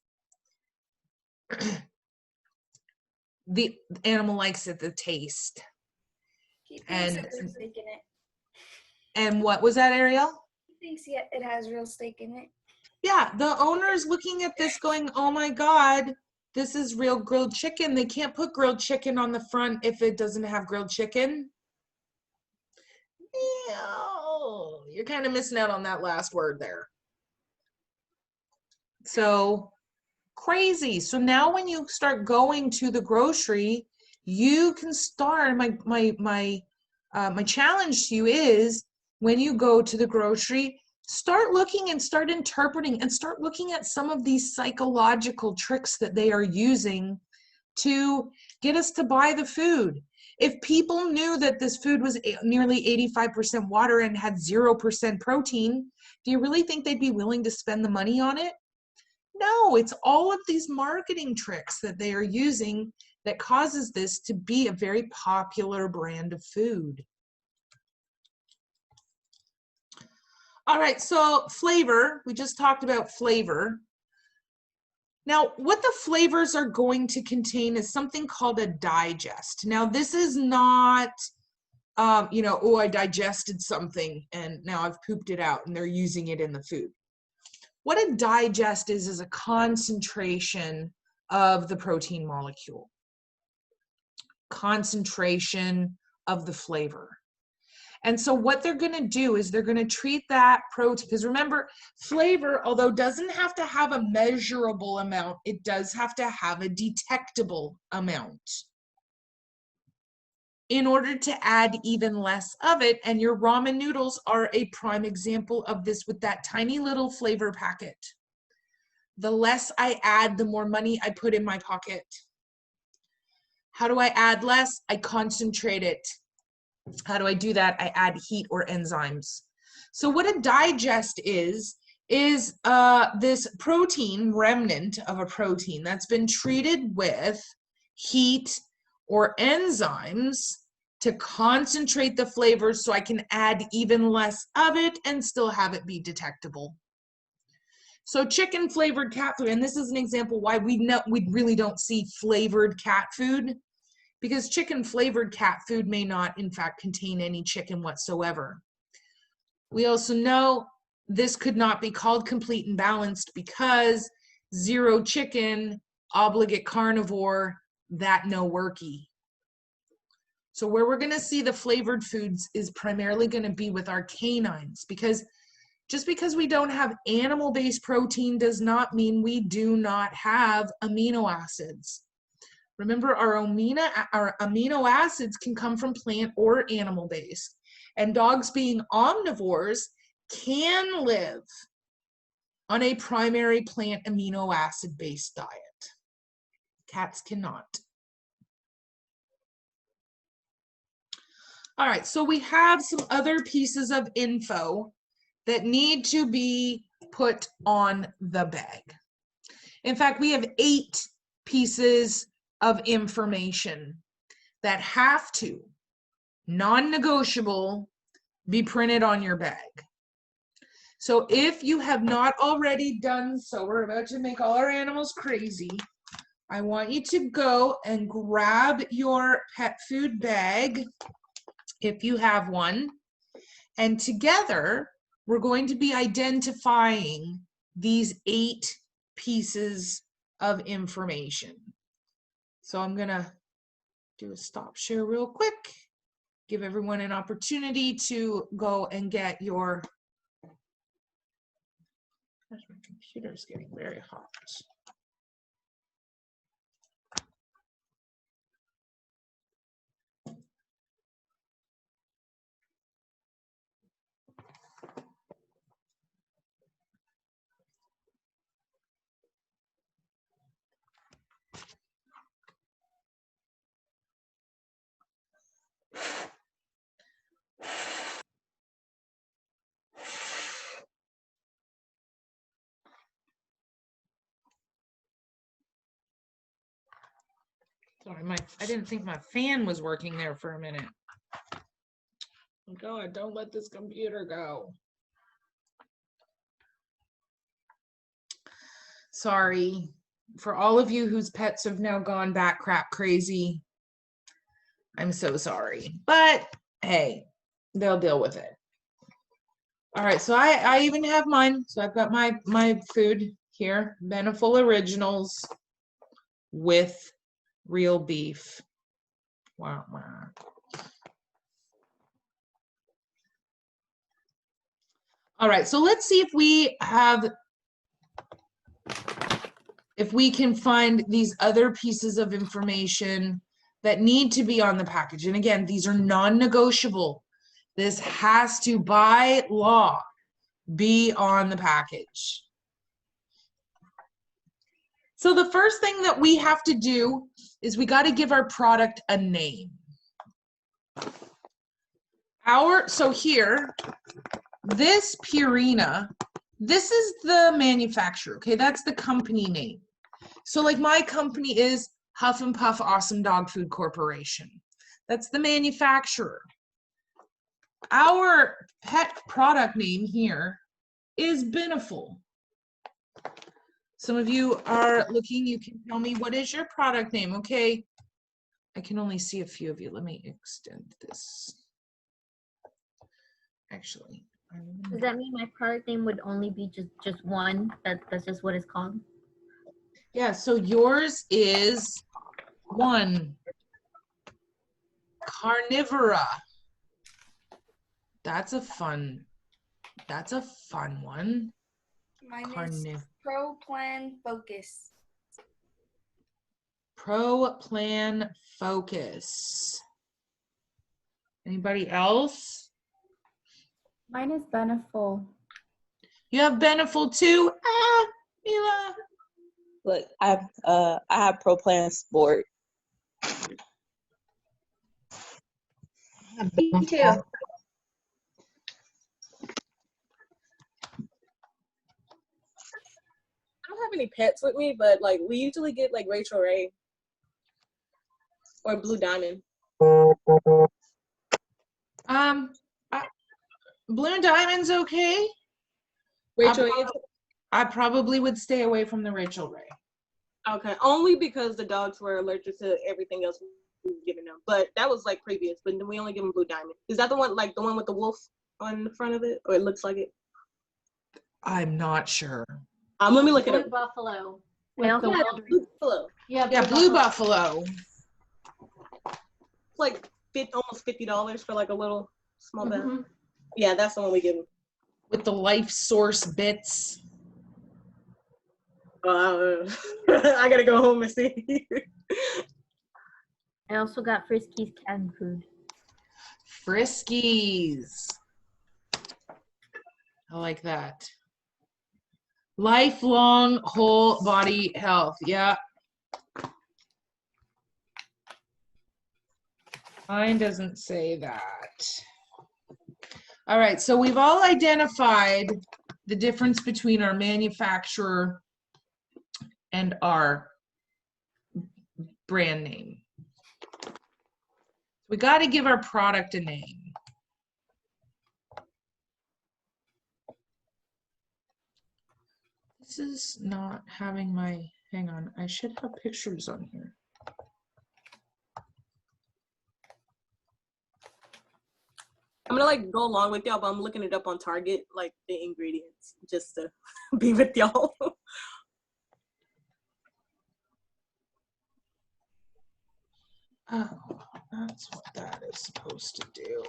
The animal likes it, the taste. And what was that, Ariel? He thinks it has real steak in it. Yeah, the owner's looking at this going, oh my God, this is real grilled chicken. They can't put grilled chicken on the front if it doesn't have grilled chicken. No, you're kind of missing out on that last word there. So crazy. So now when you start going to the grocery, you can start, my challenge to you is when you go to the grocery, start looking and start interpreting and start looking at some of these psychological tricks that they are using to get us to buy the food. If people knew that this food was nearly 85% water and had 0% protein, do you really think they'd be willing to spend the money on it? No, it's all of these marketing tricks that they are using that causes this to be a very popular brand of food. All right, so flavor, we just talked about flavor. Now, what the flavors are going to contain is something called a digest. Now, this is not, you know, oh, I digested something and now I've pooped it out and they're using it in the food. What a digest is a concentration of the protein molecule, concentration of the flavor. And so what they're going to do is they're going to treat that protein, because remember, flavor, although doesn't have to have a measurable amount, it does have to have a detectable amount in order to add even less of it. And your ramen noodles are a prime example of this with that tiny little flavor packet. The less I add, the more money I put in my pocket. How do I add less? I concentrate it. How do I do that? I add heat or enzymes. So what a digest is this protein, remnant of a protein that's been treated with heat or enzymes to concentrate the flavors so I can add even less of it and still have it be detectable. So chicken flavored cat food, and this is an example why we really don't see flavored cat food, because chicken flavored cat food may not in fact contain any chicken whatsoever. We also know this could not be called complete and balanced because zero chicken, obligate carnivore, that no worky. So where we're going to see the flavored foods is primarily going to be with our canines, because just because we don't have animal-based protein does not mean we do not have amino acids. Remember, our amino acids can come from plant or animal-based, and dogs being omnivores can live on a primary plant amino acid-based diet. Cats cannot. All right, so we have some other pieces of info that need to be put on the bag. In fact, we have 8 pieces of information that have to, non-negotiable, be printed on your bag. So if you have not already done so, we're about to make all our animals crazy. I want you to go and grab your pet food bag, if you have one, and together we're going to be identifying these 8 pieces of information. So I'm gonna do a stop share real quick, give everyone an opportunity to go and get your, gosh, my computer is getting very hot. Sorry, I didn't think my fan was working there for a minute. Oh God, don't let this computer go. Sorry for all of you whose pets have now gone back crap crazy. I'm so sorry, but hey, they'll deal with it. All right, so I even have mine. So I've got my food here, Beneful Originals with real beef. Wow, wow. All right, so let's see if we can find these other pieces of information that need to be on the package. And again, these are non-negotiable. This has to, by law, be on the package. So the first thing that we have to do is we got to give our product a name. So here, this Purina, this is the manufacturer, okay? That's the company name. So like my company is Huff and Puff Awesome Dog Food Corporation. That's the manufacturer. Our pet product name here is Beneful. Some of you are looking, you can tell me what is your product name, okay? I can only see a few of you. Let me extend this. Actually, Does that mean my product name would only be just one? That's just what it's called? yeah, so yours is one. Carnivora. That's a fun one. Mine is Pro Plan Focus. Pro Plan Focus. Anybody else? Mine is Beneful. You have Beneful too? Ah, Mila. Look, I have Pro Plan Sport. Me too. I don't have any pets with me, but like we usually get like Rachel Ray or Blue Diamond. Blue Diamond's okay. Rachel Ray. I probably would stay away from the Rachel Ray. Okay, only because the dogs were allergic to everything else we were giving them. But that was like previous. But then we only give them Blue Diamond. Is that the one, like the one with the wolf on the front of it, or it looks like it? I'm not sure. Let me look it Blue up. Buffalo. Yeah, With the Yeah, wilderness. Blue Buffalo. Yeah, Blue Buffalo. It's like almost $50 for like a little small bag. Mhm. Yeah, that's the one we give them. With the Life Source bits. I gotta go home and see. I also got Friskies cat food. Friskies. I like that. Lifelong whole body health. Yeah. Mine doesn't say that. All right, so we've all identified the difference between our manufacturer and our brand name. We got to give our product a name. This is not having my, hang on, I should have pictures on here. I'm gonna like go along with y'all, but I'm looking it up on Target, like the ingredients, just to be with y'all. Oh, that's what that is supposed to do.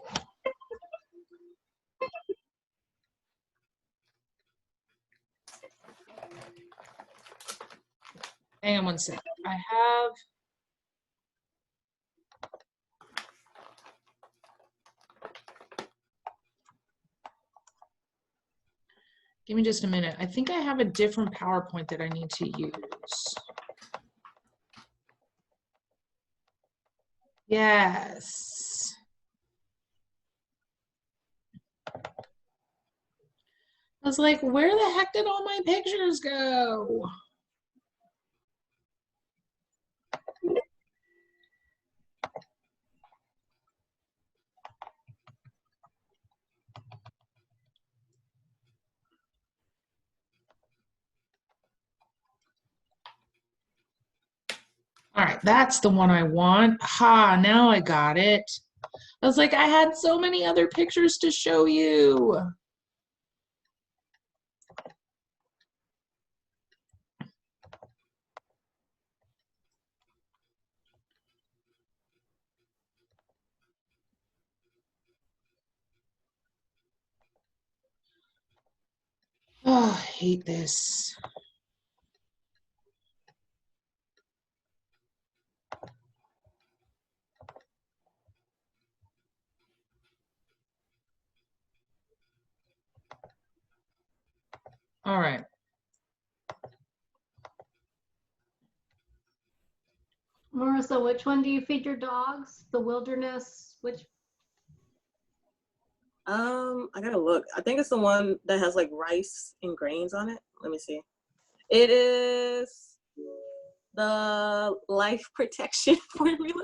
Hang on one second. I have. Give me just a minute. I think I have a different PowerPoint that I need to use. Yes. I was like, where the heck did all my pictures go? All right, that's the one I want. Ha, now I got it. I was like, I had so many other pictures to show you. Oh, I hate this. All right. Marissa, which one do you feed your dogs? The wilderness, which? I gotta look. I think it's the one that has like rice and grains on it. Let me see. It is the life protection formula.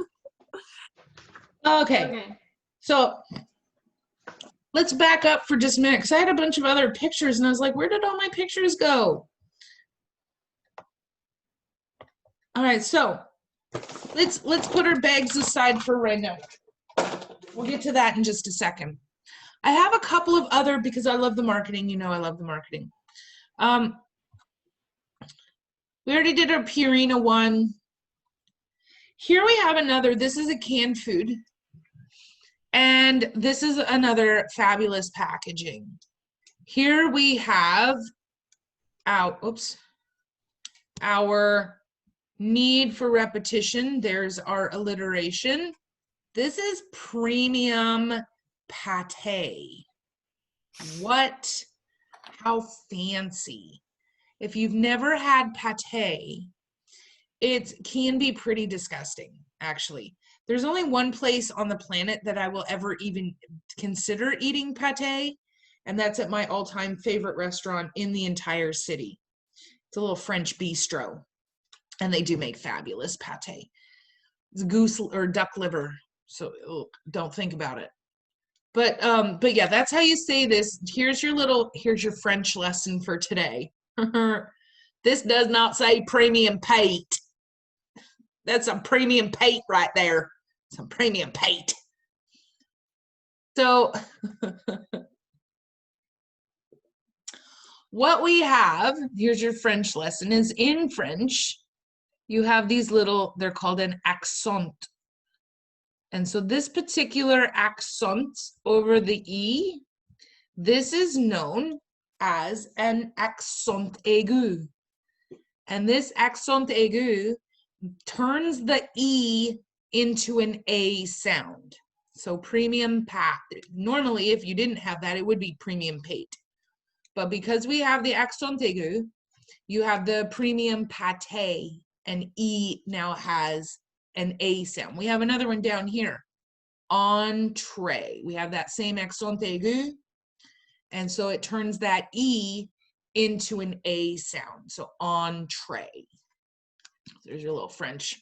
Okay. So let's back up for just a minute because I had a bunch of other pictures and I was like, where did all my pictures go? All right, so let's put our bags aside for right now. We'll get to that in just a second. I have a couple of other, because I love the marketing, you know I love the marketing. We already did our Purina one. Here we have another, this is a canned food. And this is another fabulous packaging. Here we have our need for repetition. There's our alliteration. This is premium pate. What? How fancy. If you've never had pate, it can be pretty disgusting, actually. There's only one place on the planet that I will ever even consider eating pate, and that's at my all-time favorite restaurant in the entire city. It's a little French bistro, and they do make fabulous pate. It's goose or duck liver, so don't think about it. But yeah, that's how you say this. Here's your French lesson for today. This does not say premium pate. That's some premium pate right there. Some premium pate. So what we have, here's your French lesson, is in French, you have these little, they're called an accent. And so this particular accent over the E, this is known as an accent aigu. And this accent aigu turns the E into an A sound. So premium pate. Normally, if you didn't have that, it would be premium pate. But because we have the accent aigu, you have the premium pate, and E now has an A sound. We have another one down here, entree. We have that same accent aigu, and so it turns that E into an A sound. So entree. There's your little French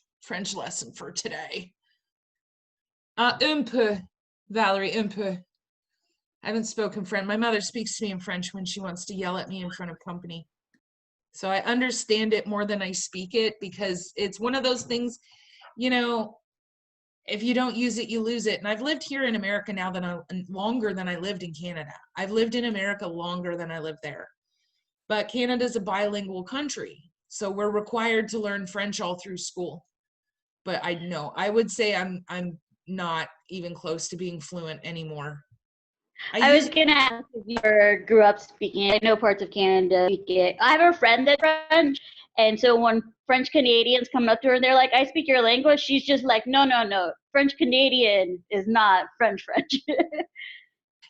lesson for today. Un peu, Valerie, un peu. I haven't spoken French. My mother speaks to me in French when she wants to yell at me in front of company. So I understand it more than I speak it, because it's one of those things, you know, if you don't use it, you lose it. And I've lived here in America now longer than I lived in Canada. I've lived in America longer than I lived there. But Canada's a bilingual country, so we're required to learn French all through school. But I would say I'm not even close to being fluent anymore. I was gonna ask if you grew up speaking it. I know parts of Canada speak it. I have a friend that's French, and so when French Canadians come up to her and they're like, "I speak your language," she's just like, "No, no, no. French Canadian is not French."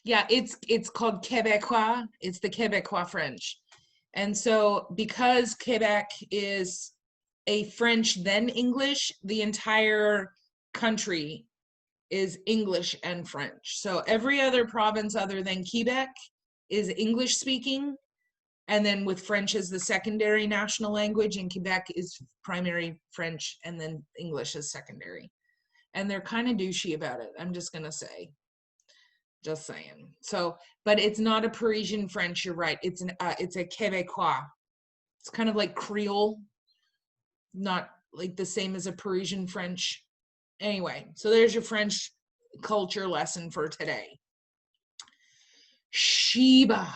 Yeah, it's called Québécois. It's the Québécois French. And so because Quebec is a French then English, the entire country is English and French. So every other province other than Quebec is English speaking, and then with French as the secondary national language, and Quebec is primary French, and then English is secondary. And they're kind of douchey about it, I'm just gonna say. Just saying. So, but it's not a Parisian French, you're right. It's a Québécois. It's kind of like Creole, not like the same as a Parisian French. Anyway, so there's your French culture lesson for today. Sheba.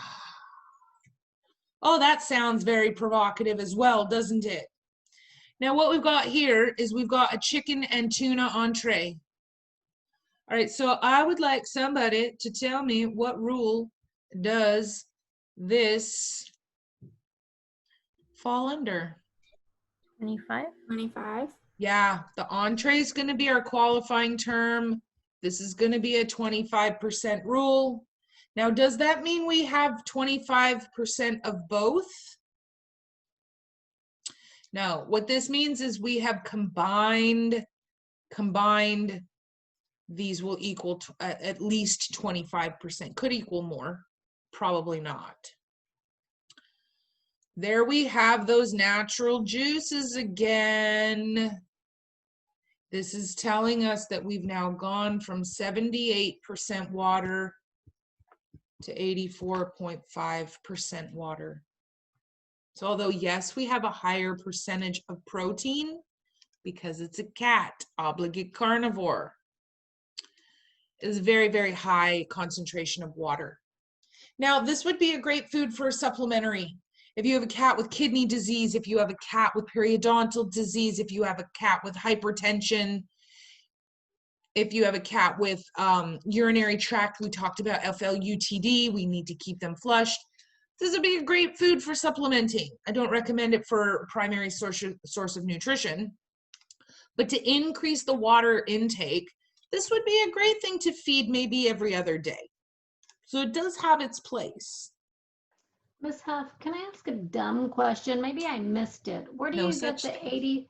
Oh, that sounds very provocative as well, doesn't it? Now what we've got here is we've got a chicken and tuna entree. All right, so I would like somebody to tell me what rule does this fall under? 25? 25. Yeah, the entree is going to be our qualifying term. This is going to be a 25% rule. Now, does that mean we have 25% of both? No, what this means is we have combined these will equal at least 25%. Could equal more, probably not. There we have those natural juices again. This is telling us that we've now gone from 78% water to 84.5% water. So although, yes, we have a higher percentage of protein because it's a cat, obligate carnivore, is very, very high concentration of water. Now, this would be a great food for a supplementary. If you have a cat with kidney disease, if you have a cat with periodontal disease, if you have a cat with hypertension, if you have a cat with urinary tract, we talked about FLUTD, we need to keep them flushed. This would be a great food for supplementing. I don't recommend it for primary source of nutrition, but to increase the water intake, this would be a great thing to feed maybe every other day. So it does have its place. Ms. Huff, can I ask a dumb question? Maybe I missed it. Where do No you get such the thing.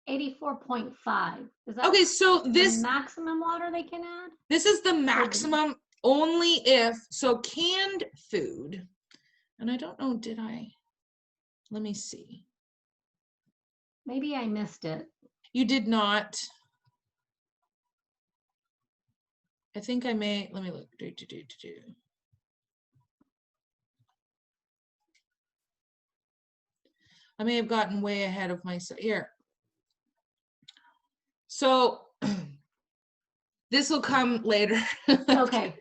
84.5? Is that Okay, so this the maximum water they can add? This is the maximum only if, so canned food, and I don't know, let me see. Maybe I missed it. You did not. I think I may, let me look. I may have gotten way ahead of myself here. So this will come later. Okay.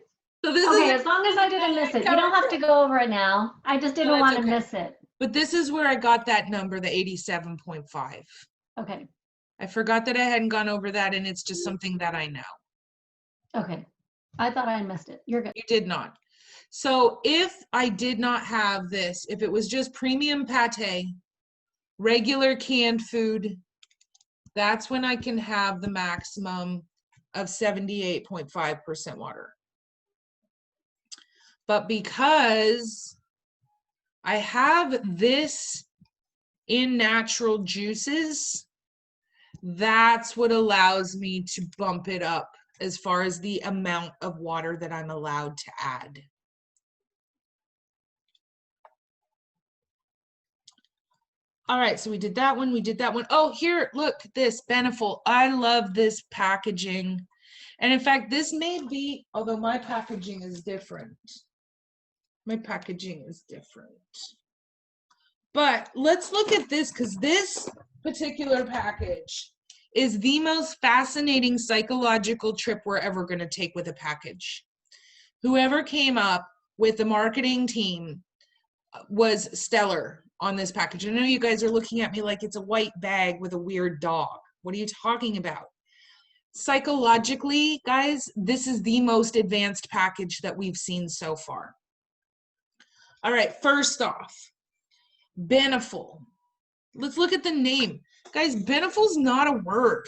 So this Okay, is, as long as I didn't miss it. You don't have to go over it now. I just didn't that's want to okay. miss it. But this is where I got that number, the 87.5. Okay. I forgot that I hadn't gone over that, and it's just something that I know. Okay. I thought I missed it. You're good. You did not. So if I did not have this, if it was just premium pate, regular canned food, that's when I can have the maximum of 78.5% water. But because I have this in natural juices, that's what allows me to bump it up as far as the amount of water that I'm allowed to add. All right, so we did that one, we did that one. Oh, here, look, this Beneful. I love this packaging. And in fact, this may be, although my packaging is different. My packaging is different. But let's look at this, because this particular package is the most fascinating psychological trip we're ever going to take with a package. Whoever came up with the marketing team was stellar on this package. I know you guys are looking at me like it's a white bag with a weird dog. What are you talking about? Psychologically, guys, this is the most advanced package that we've seen so far. All right, first off, Beneful. Let's look at the name. Guys, Beneful's not a word.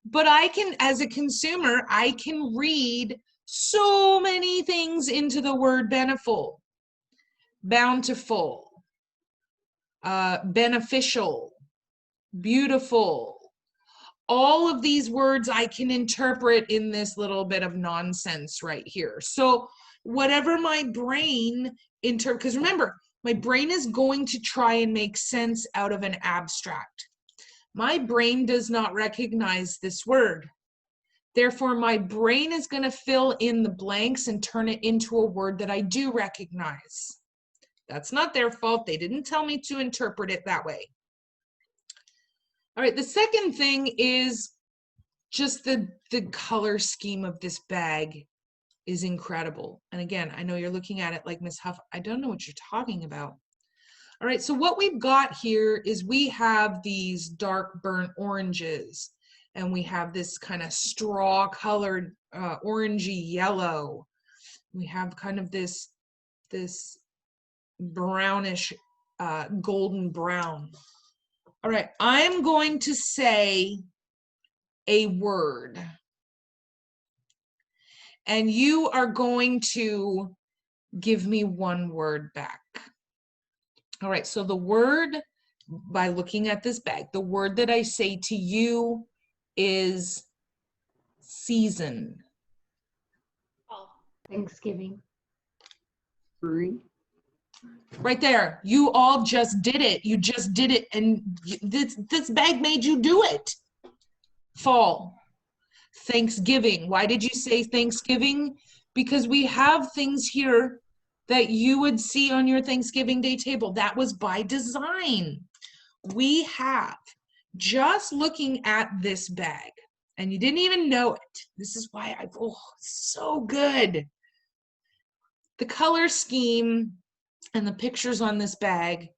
But I can, as a consumer, I can read so many things into the word Beneful. Bountiful, beneficial, beautiful. All of these words I can interpret in this little bit of nonsense right here. So whatever my brain because remember, my brain is going to try and make sense out of an abstract. My brain does not recognize this word. Therefore, my brain is going to fill in the blanks and turn it into a word that I do recognize. That's not their fault. They didn't tell me to interpret it that way. All right, the second thing is just the color scheme of this bag is incredible. And again, I know you're looking at it like, Ms. Huff, I don't know what you're talking about. All right, so what we've got here is we have these dark burnt oranges, and we have this kind of straw colored orangey yellow. We have kind of this brownish golden brown. All right, I'm going to say a word, and you are going to give me one word back. All right, so the word, by looking at this bag, the word that I say to you is season? Thanksgiving. Right there. You all just did it. You just did it. And this bag made you do it. Fall. Thanksgiving. Why did you say Thanksgiving? Because we have things here that you would see on your Thanksgiving Day table. That was by design. We have, just looking at this bag, and you didn't even know it. This is why so good. The color scheme and the pictures on this bag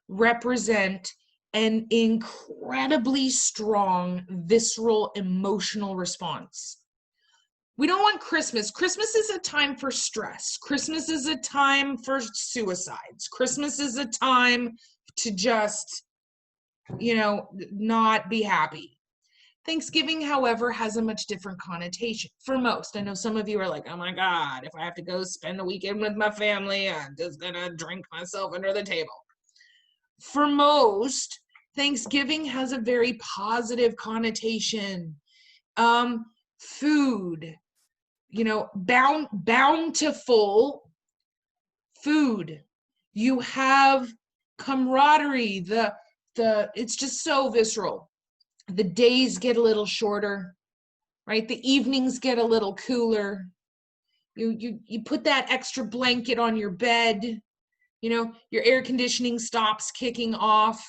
represent an incredibly strong, visceral, emotional response. We don't want Christmas. Christmas is a time for stress. Christmas is a time for suicides. Christmas is a time to just, not be happy. Thanksgiving, however, has a much different connotation for most. I know some of you are like, oh my God, if I have to go spend a weekend with my family, I'm just gonna drink myself under the table. For most, Thanksgiving has a very positive connotation. Food, bountiful food. You have camaraderie, it's just so visceral. The days get a little shorter, right? The evenings get a little cooler. You put that extra blanket on your bed, your air conditioning stops kicking off,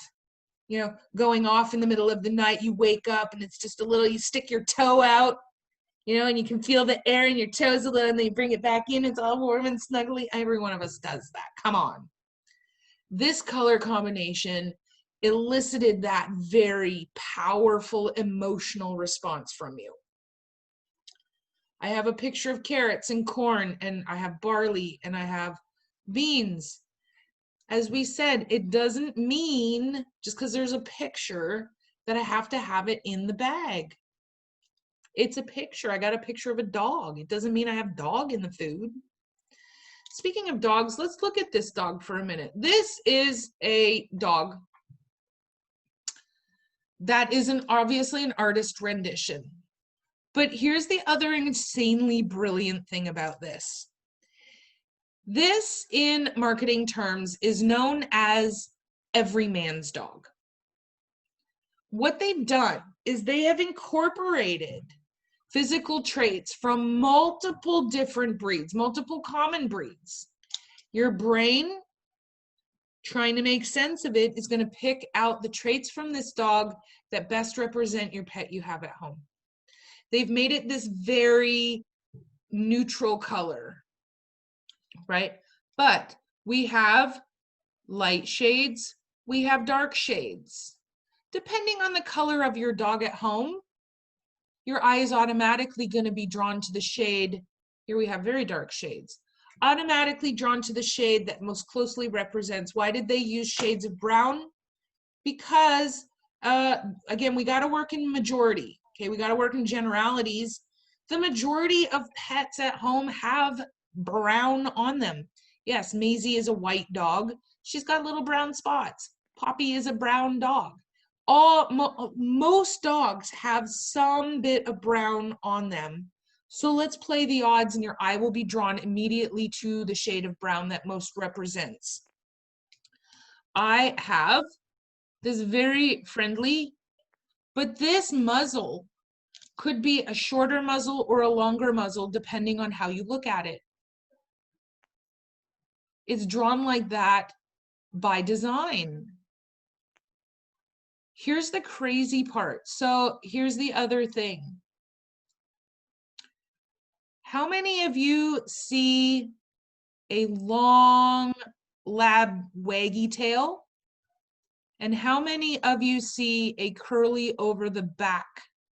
going off in the middle of the night. You wake up and it's just a little, you stick your toe out, and you can feel the air in your toes a little, and then you bring it back in. It's all warm and snuggly. Every one of us does that. Come on. This color combination elicited that very powerful emotional response from you. I have a picture of carrots and corn, and I have barley, and I have beans. As we said, it doesn't mean just because there's a picture that I have to have it in the bag. It's a picture. I got a picture of a dog. It doesn't mean I have dog in the food. Speaking of dogs, let's look at this dog for a minute. This is a dog that is obviously an artist rendition. But here's the other insanely brilliant thing about this. This, in marketing terms, is known as every man's dog. What they've done is they have incorporated physical traits from multiple different breeds, multiple common breeds. Your brain, trying to make sense of it, is going to pick out the traits from this dog that best represent your pet you have at home. They've made it this very neutral color, right? But we have light shades, we have dark shades. Depending on the color of your dog at home, your eye is automatically going to be drawn to the shade. Here we have very dark shades. Automatically drawn to the shade that most closely represents. Why did they use shades of brown? Because, again, we got to work in majority. Okay, we got to work in generalities. The majority of pets at home have brown on them. Yes, Maisie is a white dog. She's got little brown spots. Poppy is a brown dog. Most dogs have some bit of brown on them. So let's play the odds, and your eye will be drawn immediately to the shade of brown that most represents. I have this very friendly, but this muzzle could be a shorter muzzle or a longer muzzle depending on how you look at it. It's drawn like that by design. Here's the crazy part. So here's the other thing. How many of you see a long lab waggy tail? And how many of you see a curly over the back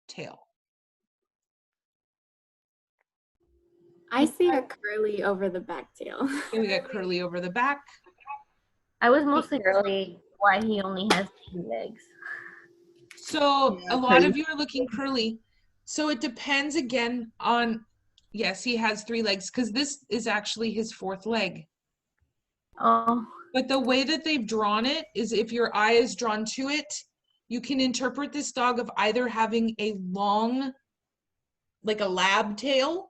tail? I see a curly over the back tail. Okay, we got curly over the back. I was mostly curly. Why he only has 2 legs. So a lot of you are looking curly. So it depends again on, yes, he has 3 legs because this is actually his 4th leg. Oh. But the way that they've drawn it is if your eye is drawn to it, you can interpret this dog of either having a long like a lab tail,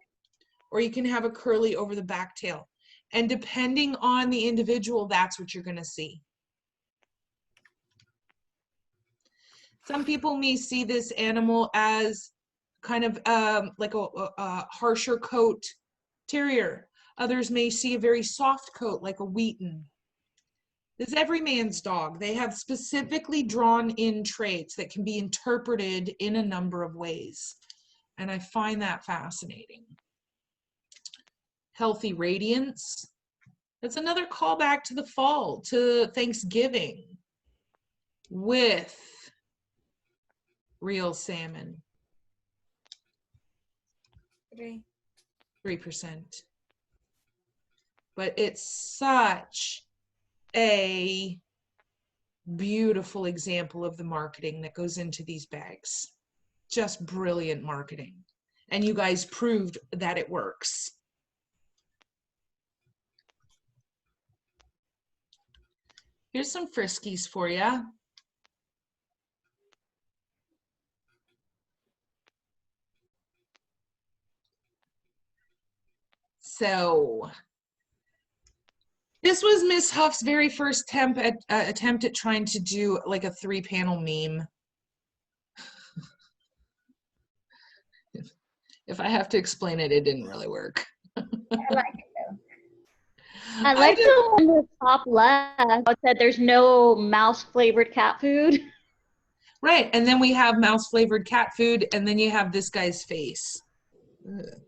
or you can have a curly over the back tail. And depending on the individual, that's what you're going to see. Some people may see this animal as kind of like a harsher coat terrier. Others may see a very soft coat like a Wheaten. This is every man's dog. They have specifically drawn in traits that can be interpreted in a number of ways. And I find that fascinating. Healthy radiance. That's another callback to the fall, to Thanksgiving with real salmon. 3%. But it's such a beautiful example of the marketing that goes into these bags. Just brilliant marketing. And you guys proved that it works. Here's some Friskies for you. So this was Miss Huff's very first attempt at trying to do like a 3-panel meme. If I have to explain it, it didn't really work. I like it though. I like the one on the top left that said there's no mouse-flavored cat food. Right, and then we have mouse-flavored cat food, and then you have this guy's face. Ugh.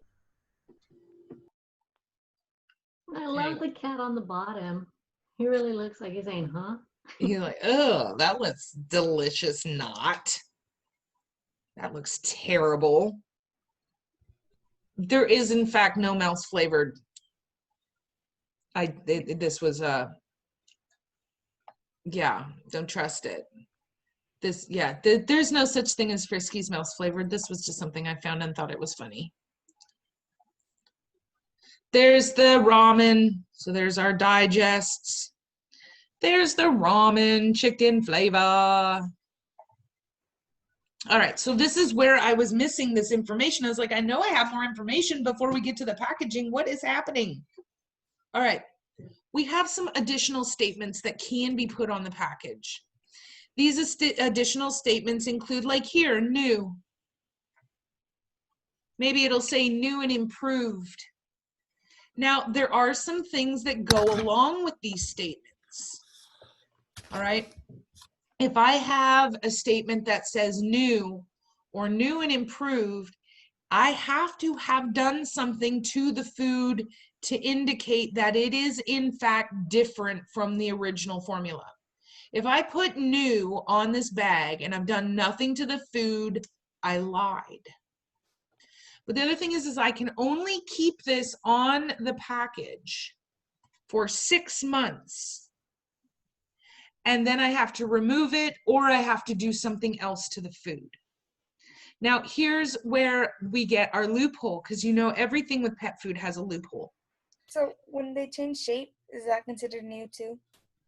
I love the cat on the bottom. He really looks like he's saying, huh? You're like, oh, that looks delicious. Not. That looks terrible. There is, in fact, no mouse flavored. This was yeah, don't trust it. This, yeah, there's no such thing as Friskies mouse flavored. This was just something I found and thought it was funny. There's the ramen. So there's our digests. There's the ramen chicken flavor. All right, so this is where I was missing this information. I was like, I know I have more information before we get to the packaging. What is happening? All right, we have some additional statements that can be put on the package. These additional statements include, like here, new. Maybe it'll say new and improved. Now, there are some things that go along with these statements. All right. If I have a statement that says new or new and improved, I have to have done something to the food to indicate that it is in fact different from the original formula. If I put new on this bag and I've done nothing to the food, I lied. But the other thing is I can only keep this on the package for 6 months. And then I have to remove it or I have to do something else to the food. Now, here's where we get our loophole, because you know everything with pet food has a loophole. So when they change shape, is that considered new too?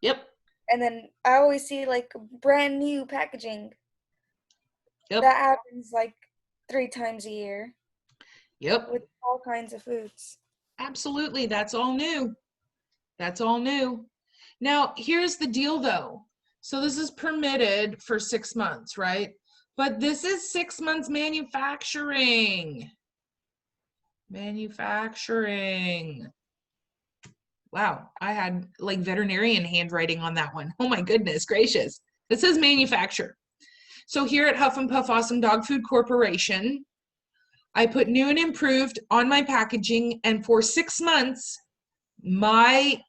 Yep. And then I always see like brand new packaging. Yep. That happens like 3 times a year. Yep. With all kinds of foods. Absolutely. That's all new. That's all new. Now, here's the deal though. So this is permitted for 6 months, right? But this is 6 months manufacturing. Manufacturing. Wow, I had like veterinarian handwriting on that one. Oh my goodness gracious. This says manufacture. So here at Huff and Puff Awesome Dog Food Corporation, I put new and improved on my packaging, and for 6 months, my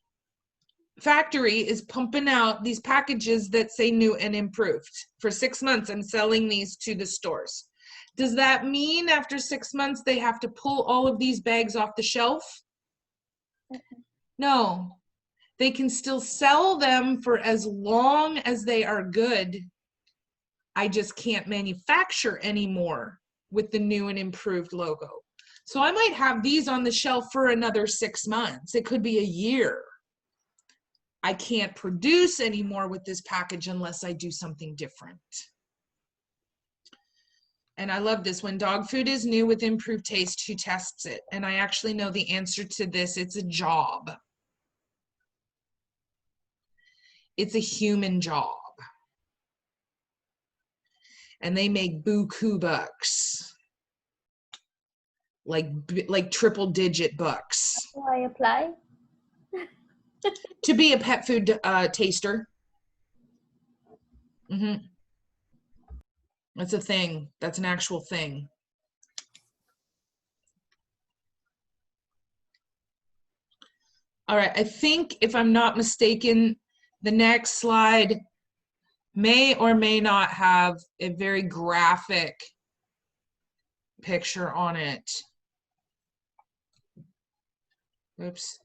factory is pumping out these packages that say new and improved. For 6 months, I'm selling these to the stores. Does that mean after 6 months they have to pull all of these bags off the shelf? No. They can still sell them for as long as they are good. I just can't manufacture anymore with the new and improved logo. So I might have these on the shelf for another 6 months. It could be a year. I can't produce anymore with this package unless I do something different. And I love this. When dog food is new with improved taste, who tests it? And I actually know the answer to this. It's a job. It's a human job. And they make buku bucks. Like triple digit bucks. Do I apply? To be a pet food taster. Mm-hmm. That's a thing. That's an actual thing. All right, I think if I'm not mistaken, the next slide may or may not have a very graphic picture on it. Oops.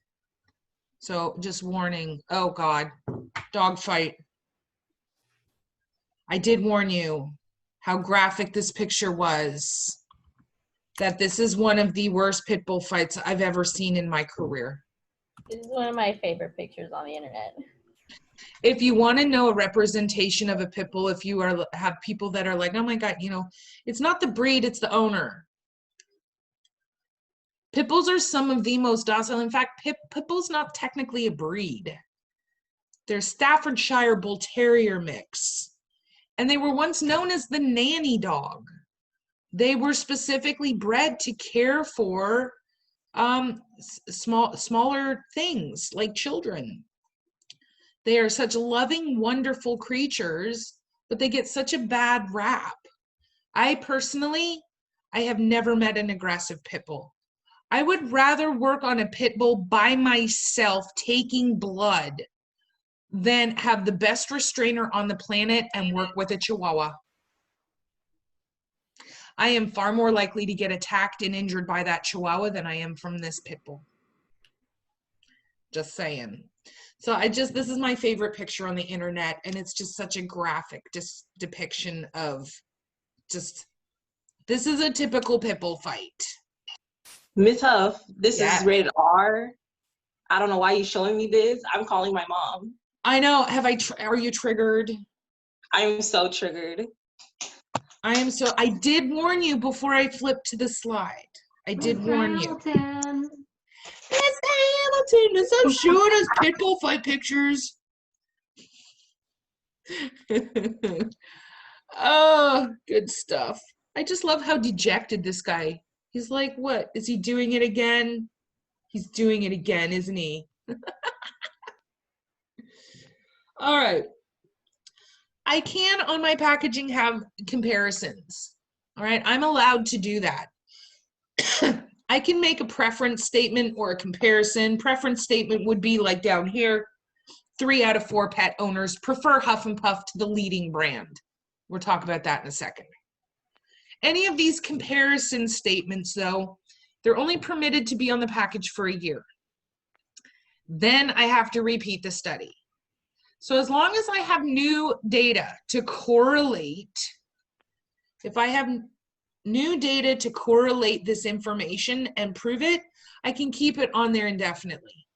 So just warning. Oh God, dog fight. I did warn you how graphic this picture was, that this is one of the worst pit bull fights I've ever seen in my career. This is one of my favorite pictures on the internet. If you want to know a representation of a pit bull, if you have people that are like, oh my God, you know, it's not the breed, it's the owner. Pit bulls are some of the most docile. In fact, pit bull's not technically a breed. They're Staffordshire Bull Terrier mix. And they were once known as the nanny dog. They were specifically bred to care for smaller things like children. They are such loving, wonderful creatures, but they get such a bad rap. I have never met an aggressive pit bull. I would rather work on a pit bull by myself taking blood than have the best restrainer on the planet and work with a Chihuahua. I am far more likely to get attacked and injured by that Chihuahua than I am from this pit bull. Just saying. So this is my favorite picture on the internet, and it's just such a graphic depiction of this is a typical pit bull fight. Miss Huff, this Yeah. is rated R. I don't know why you're showing me this. I'm calling my mom. I know. Are you triggered? I am so triggered. I did warn you before I flipped to the slide. I did warn you. Hamilton. Miss Hamilton, is that showing us pit bull fight pictures? Oh, good stuff. I just love how dejected this guy. He's like, what? Is he doing it again? He's doing it again, isn't he? All right. I can, on my packaging, have comparisons. All right. I'm allowed to do that. I can make a preference statement or a comparison. Preference statement would be like down here, 3 out of 4 pet owners prefer Huff and Puff to the leading brand. We'll talk about that in a second. Any of these comparison statements, though, they're only permitted to be on the package for a year. Then I have to repeat the study. So as long as I have new data to correlate, if I have new data to correlate this information and prove it, I can keep it on there indefinitely.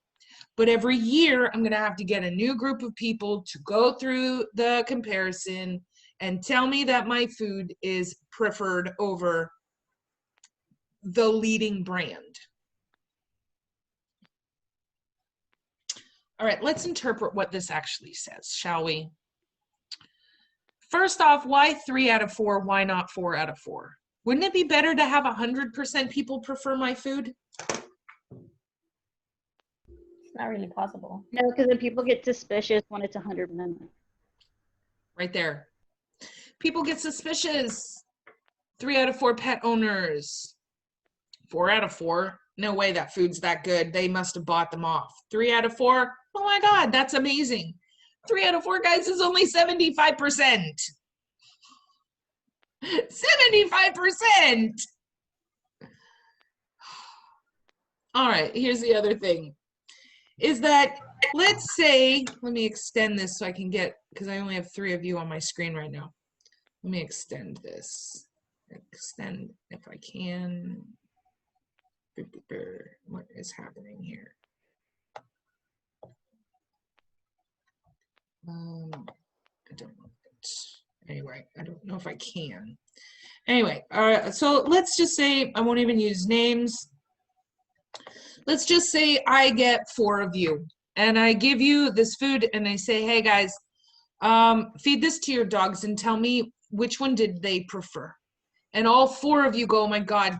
But every year, I'm going to have to get a new group of people to go through the comparison and tell me that my food is preferred over the leading brand. All right, let's interpret what this actually says, shall we? First off, why 3 out of 4? Why not 4 out of 4? Wouldn't it be better to have 100% people prefer my food? It's not really possible. No, because then people get suspicious when it's 100%. Right there. People get suspicious. 3 out of 4 pet owners. 4 out of 4. No way that food's that good. They must have bought them off. 3 out of 4. Oh my God, that's amazing. 3 out of 4 guys is only 75%. 75%. All right, here's the other thing. Is that, let's say, let me extend this so I can get, because I only have 3 of you on my screen right now. Let me extend this. Extend if I can. What is happening here? I don't know. Anyway, I don't know if I can. Anyway, so let's just say, I won't even use names. Let's just say I get 4 of you and I give you this food and I say, hey guys, feed this to your dogs and tell me which one did they prefer. And all 4 of you go, oh my God,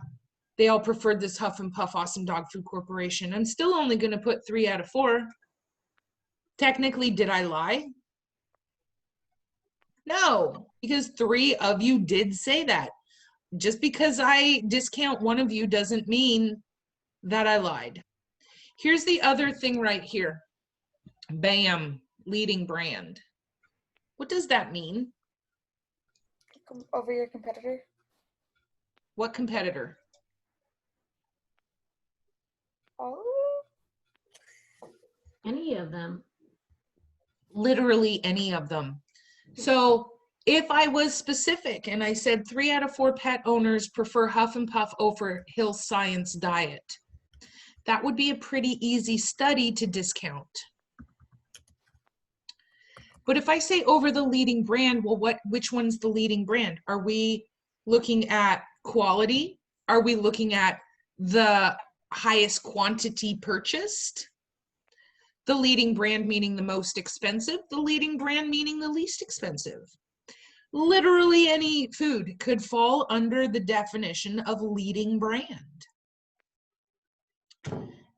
they all preferred this Huff and Puff Awesome Dog Food Corporation. I'm still only going to put 3 out of 4. Technically, did I lie? No, because 3 of you did say that. Just because I discount one of you doesn't mean that I lied. Here's the other thing right here. BAM, leading brand. What does that mean? Over your competitor? What competitor? Oh. Any of them. Literally any of them. So if I was specific and I said 3 out of 4 pet owners prefer Huff and Puff over Hill Science Diet, that would be a pretty easy study to discount. But if I say over the leading brand, well, which one's the leading brand? Are we looking at quality? Are we looking at the highest quantity purchased? The leading brand meaning the most expensive, the leading brand meaning the least expensive. Literally any food could fall under the definition of leading brand.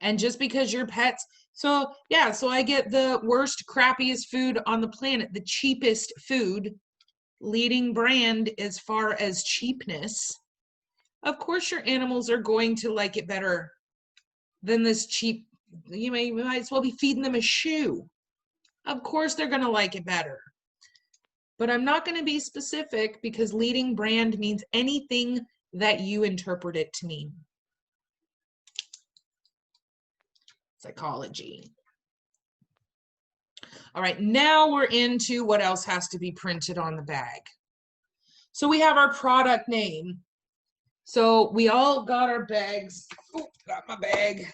And just because your pets, so yeah, so I get the worst, crappiest food on the planet, the cheapest food, leading brand as far as cheapness. Of course your animals are going to like it better than this cheap, you might as well be feeding them a shoe. Of course they're going to like it better. But I'm not going to be specific because leading brand means anything that you interpret it to mean. Psychology. All right, now we're into what else has to be printed on the bag. So we have our product name. So we all got our bags. Oh, got my bag.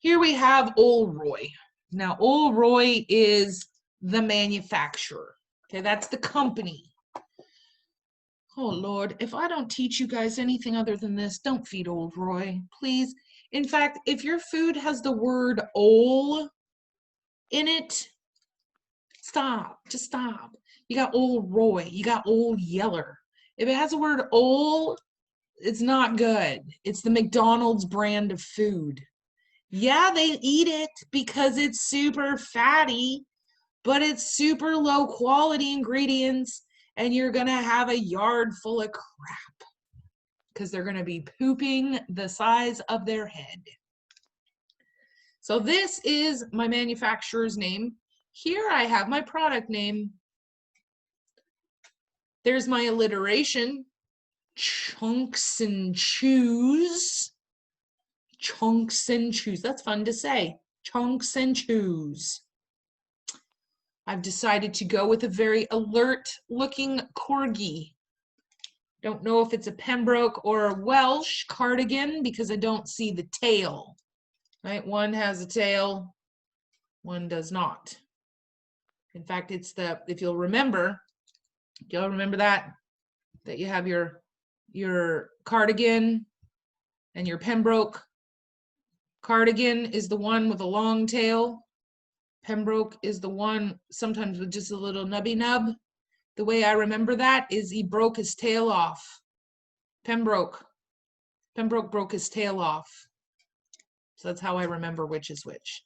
Here we have Ol' Roy. Now, Ol' Roy is the manufacturer. Okay, that's the company. Oh, Lord, if I don't teach you guys anything other than this, don't feed Ol' Roy, please. In fact, if your food has the word Ol in it, stop. Just stop. You got Ol' Roy. You got Ol' Yeller. If it has the word Ol, it's not good. It's the McDonald's brand of food. Yeah, they eat it because it's super fatty, but it's super low quality ingredients, and you're going to have a yard full of crap because they're going to be pooping the size of their head. So this is my manufacturer's name. Here I have my product name. There's my alliteration, Chunks and Chews. Chunks and Chews. That's fun to say. Chunks and Chews. I've decided to go with a very alert looking corgi. Don't know if it's a Pembroke or a Welsh cardigan because I don't see the tail. Right? One has a tail, one does not. In fact, it's the, if you'll remember that you have your cardigan and your Pembroke. Cardigan is the one with a long tail. Pembroke is the one sometimes with just a little nubby nub. The way I remember that is he broke his tail off. Pembroke broke his tail off. So that's how I remember which is which.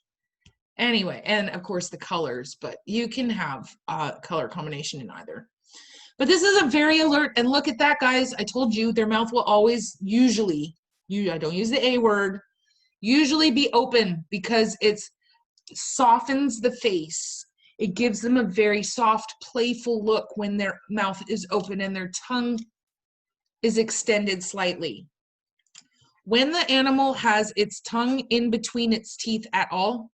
Anyway, and of course the colors, but you can have color combination in either. But this is a very alert, and look at that, guys. I told you their mouth will always usually, I don't use the A word, usually be open because it softens the face. It gives them a very soft, playful look when their mouth is open and their tongue is extended slightly. When the animal has its tongue in between its teeth at all,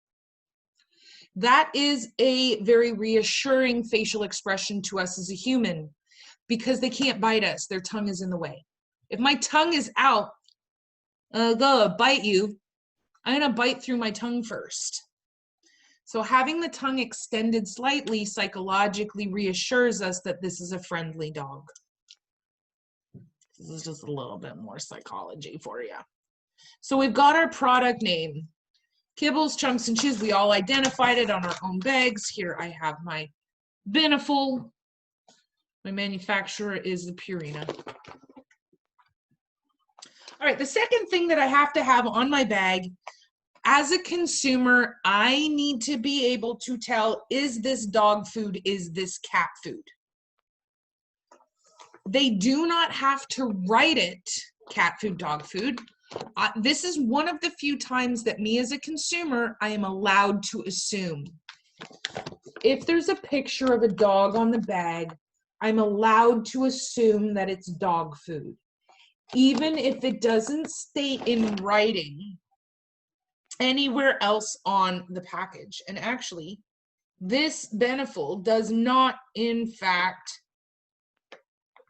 that is a very reassuring facial expression to us as a human because they can't bite us. Their tongue is in the way. If my tongue is out, I'm gonna bite you. I'm gonna bite through my tongue first. So having the tongue extended slightly psychologically reassures us that this is a friendly dog. This is just a little bit more psychology for you. So we've got our product name. Kibbles, Chunks, and Chews. We all identified it on our own bags. Here I have my Beneful. My manufacturer is the Purina. All right, the second thing that I have to have on my bag, as a consumer, I need to be able to tell, is this dog food, is this cat food? They do not have to write it, cat food, dog food. This is one of the few times that me as a consumer, I am allowed to assume. If there's a picture of a dog on the bag, I'm allowed to assume that it's dog food. Even if it doesn't state in writing anywhere else on the package. And actually, this Beneful does not, in fact,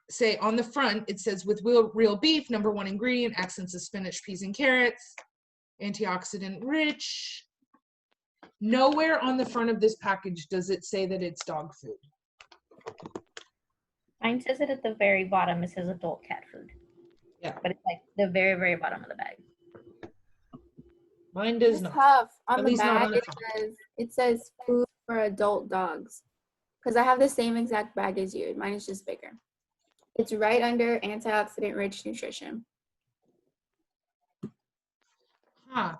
say on the front, it says with real beef, #1 ingredient, accents of spinach, peas, and carrots, antioxidant rich. Nowhere on the front of this package does it say that it's dog food. Mine says it at the very bottom. It says adult cat food. Yeah. But it's like the very, very bottom of the bag. Mine does It's not. tough. On At the least not bag, on the front. it says food for adult dogs. Because I have the same exact bag as you. Mine is just bigger. It's right under antioxidant-rich nutrition. Huh.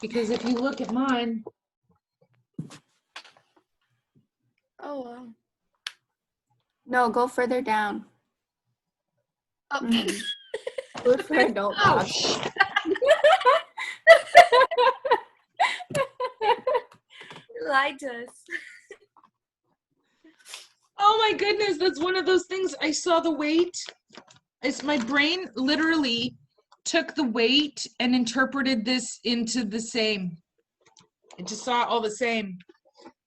Because if you look at mine, Oh, wow. No, go further down. Oh. Food for adult oh, dogs. You lied to us. oh my goodness, that's one of those things. I saw the weight. My brain literally took the weight and interpreted this into the same. It just saw it all the same.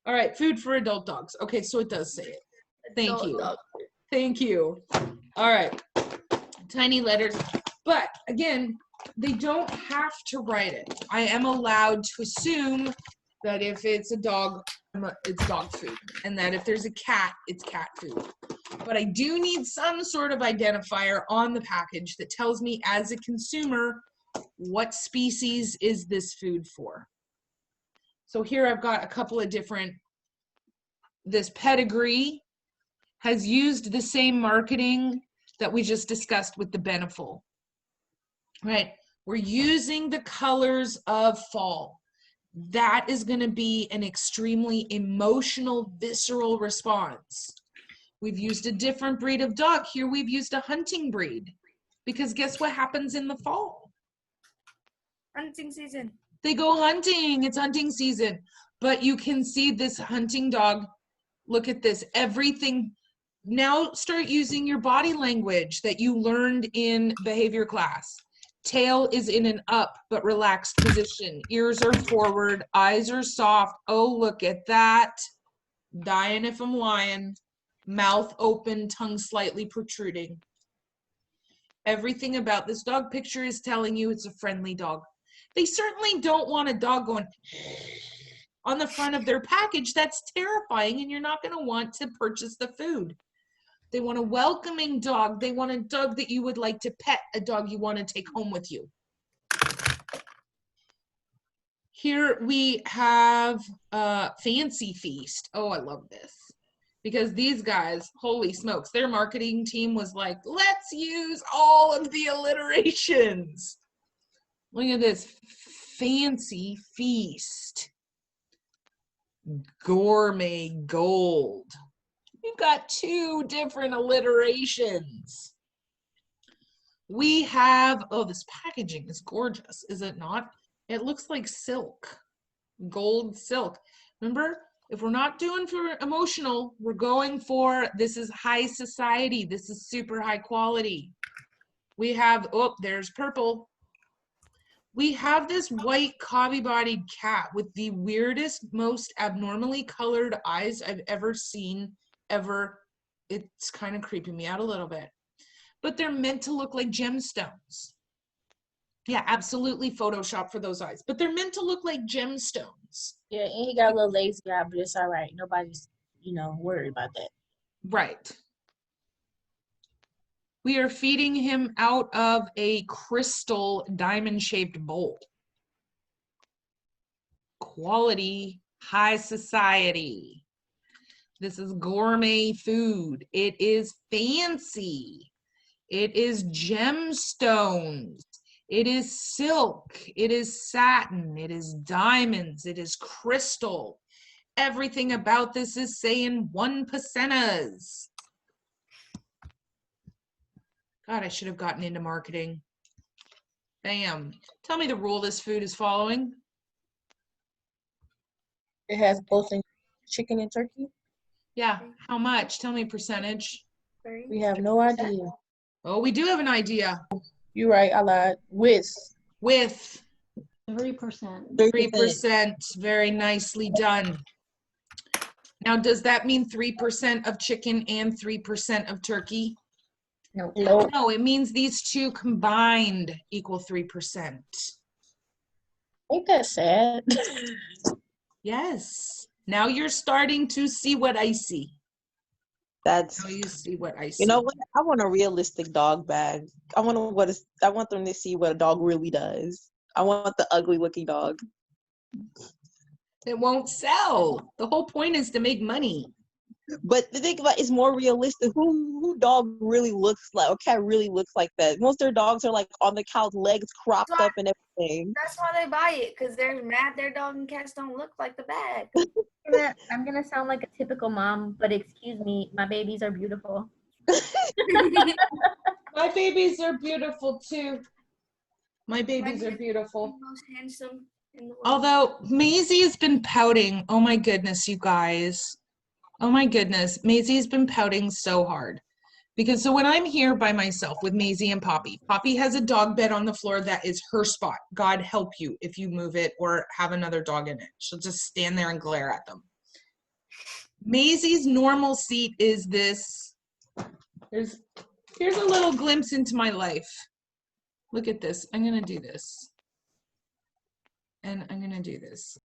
All right, food for adult dogs. Okay, so it does say it. Thank Adult you. dog. Thank you. All right, tiny letters. But again, they don't have to write it. I am allowed to assume that if it's a dog, it's dog food. And that if there's a cat, it's cat food. But I do need some sort of identifier on the package that tells me as a consumer, what species is this food for? So here I've got a couple of different, this Pedigree has used the same marketing that we just discussed with the Beneful, right? We're using the colors of fall. That is going to be an extremely emotional, visceral response. We've used a different breed of dog. Here we've used a hunting breed because guess what happens in the fall? Hunting season. They go hunting. It's hunting season. But you can see this hunting dog. Look at this. Everything. Now start using your body language that you learned in behavior class. Tail is in an up but relaxed position. Ears are forward. Eyes are soft. Oh, look at that. Dying if I'm lying. Mouth open, tongue slightly protruding. Everything about this dog picture is telling you it's a friendly dog. They certainly don't want a dog going on the front of their package. That's terrifying, and you're not going to want to purchase the food. They want a welcoming dog. They want a dog that you would like to pet, a dog you want to take home with you. Here we have Fancy Feast. Oh, I love this. Because these guys, holy smokes, their marketing team was like, let's use all of the alliterations. Look at this. Fancy Feast. Gourmet Gold. We've got two different alliterations. We have, oh, this packaging is gorgeous, is it not? It looks like silk, gold silk. Remember, if we're not doing for emotional, we're going for, this is high society. This is super high quality. We have, oh, there's purple. We have this white cobby-bodied cat with the weirdest, most abnormally colored eyes I've ever seen, ever. It's kind of creeping me out a little bit. But they're meant to look like gemstones. Yeah, absolutely Photoshop for those eyes. But they're meant to look like gemstones. Yeah, and he got a little lazy eye, but it's all right. Nobody's, worried about that. Right. We are feeding him out of a crystal diamond-shaped bowl. Quality, high society. This is gourmet food. It is fancy. It is gemstones. It is silk. It is satin. It is diamonds. It is crystal. Everything about this is saying 1%ers. God, I should have gotten into marketing. Bam. Tell me the rule this food is following. It has both in chicken and turkey. Yeah, how much? Tell me percentage. We have no idea. Oh, we do have an idea. You're right, I lied. With 3%. 3%. Very nicely done. Now, does that mean 3% of chicken and 3% of turkey? No. No, it means these two combined equal 3%. Ain't that sad? Yes. Now you're starting to see what I see. That's, Now you see what I see. you know what? I want a realistic dog bag. I want them to see what a dog really does. I want the ugly looking dog. It won't sell. The whole point is to make money. But the thing about it's more realistic. Who dog really looks like, or cat really looks like that? Most of their dogs are like on the couch, legs cropped up and everything. That's why they buy it, because they're mad their dog and cats don't look like the bag. I'm gonna sound like a typical mom, but excuse me, my babies are beautiful. My babies are beautiful too. My babies are beautiful. Most handsome in the world. Although Maisie has been pouting. Oh my goodness, you guys. Oh my goodness. Maisie has been pouting so hard. Because so when I'm here by myself with Maisie and Poppy, Poppy has a dog bed on the floor that is her spot. God help you if you move it or have another dog in it. She'll just stand there and glare at them. Maisie's normal seat is this. Here's a little glimpse into my life. Look at this. I'm going to do this. And I'm going to do this.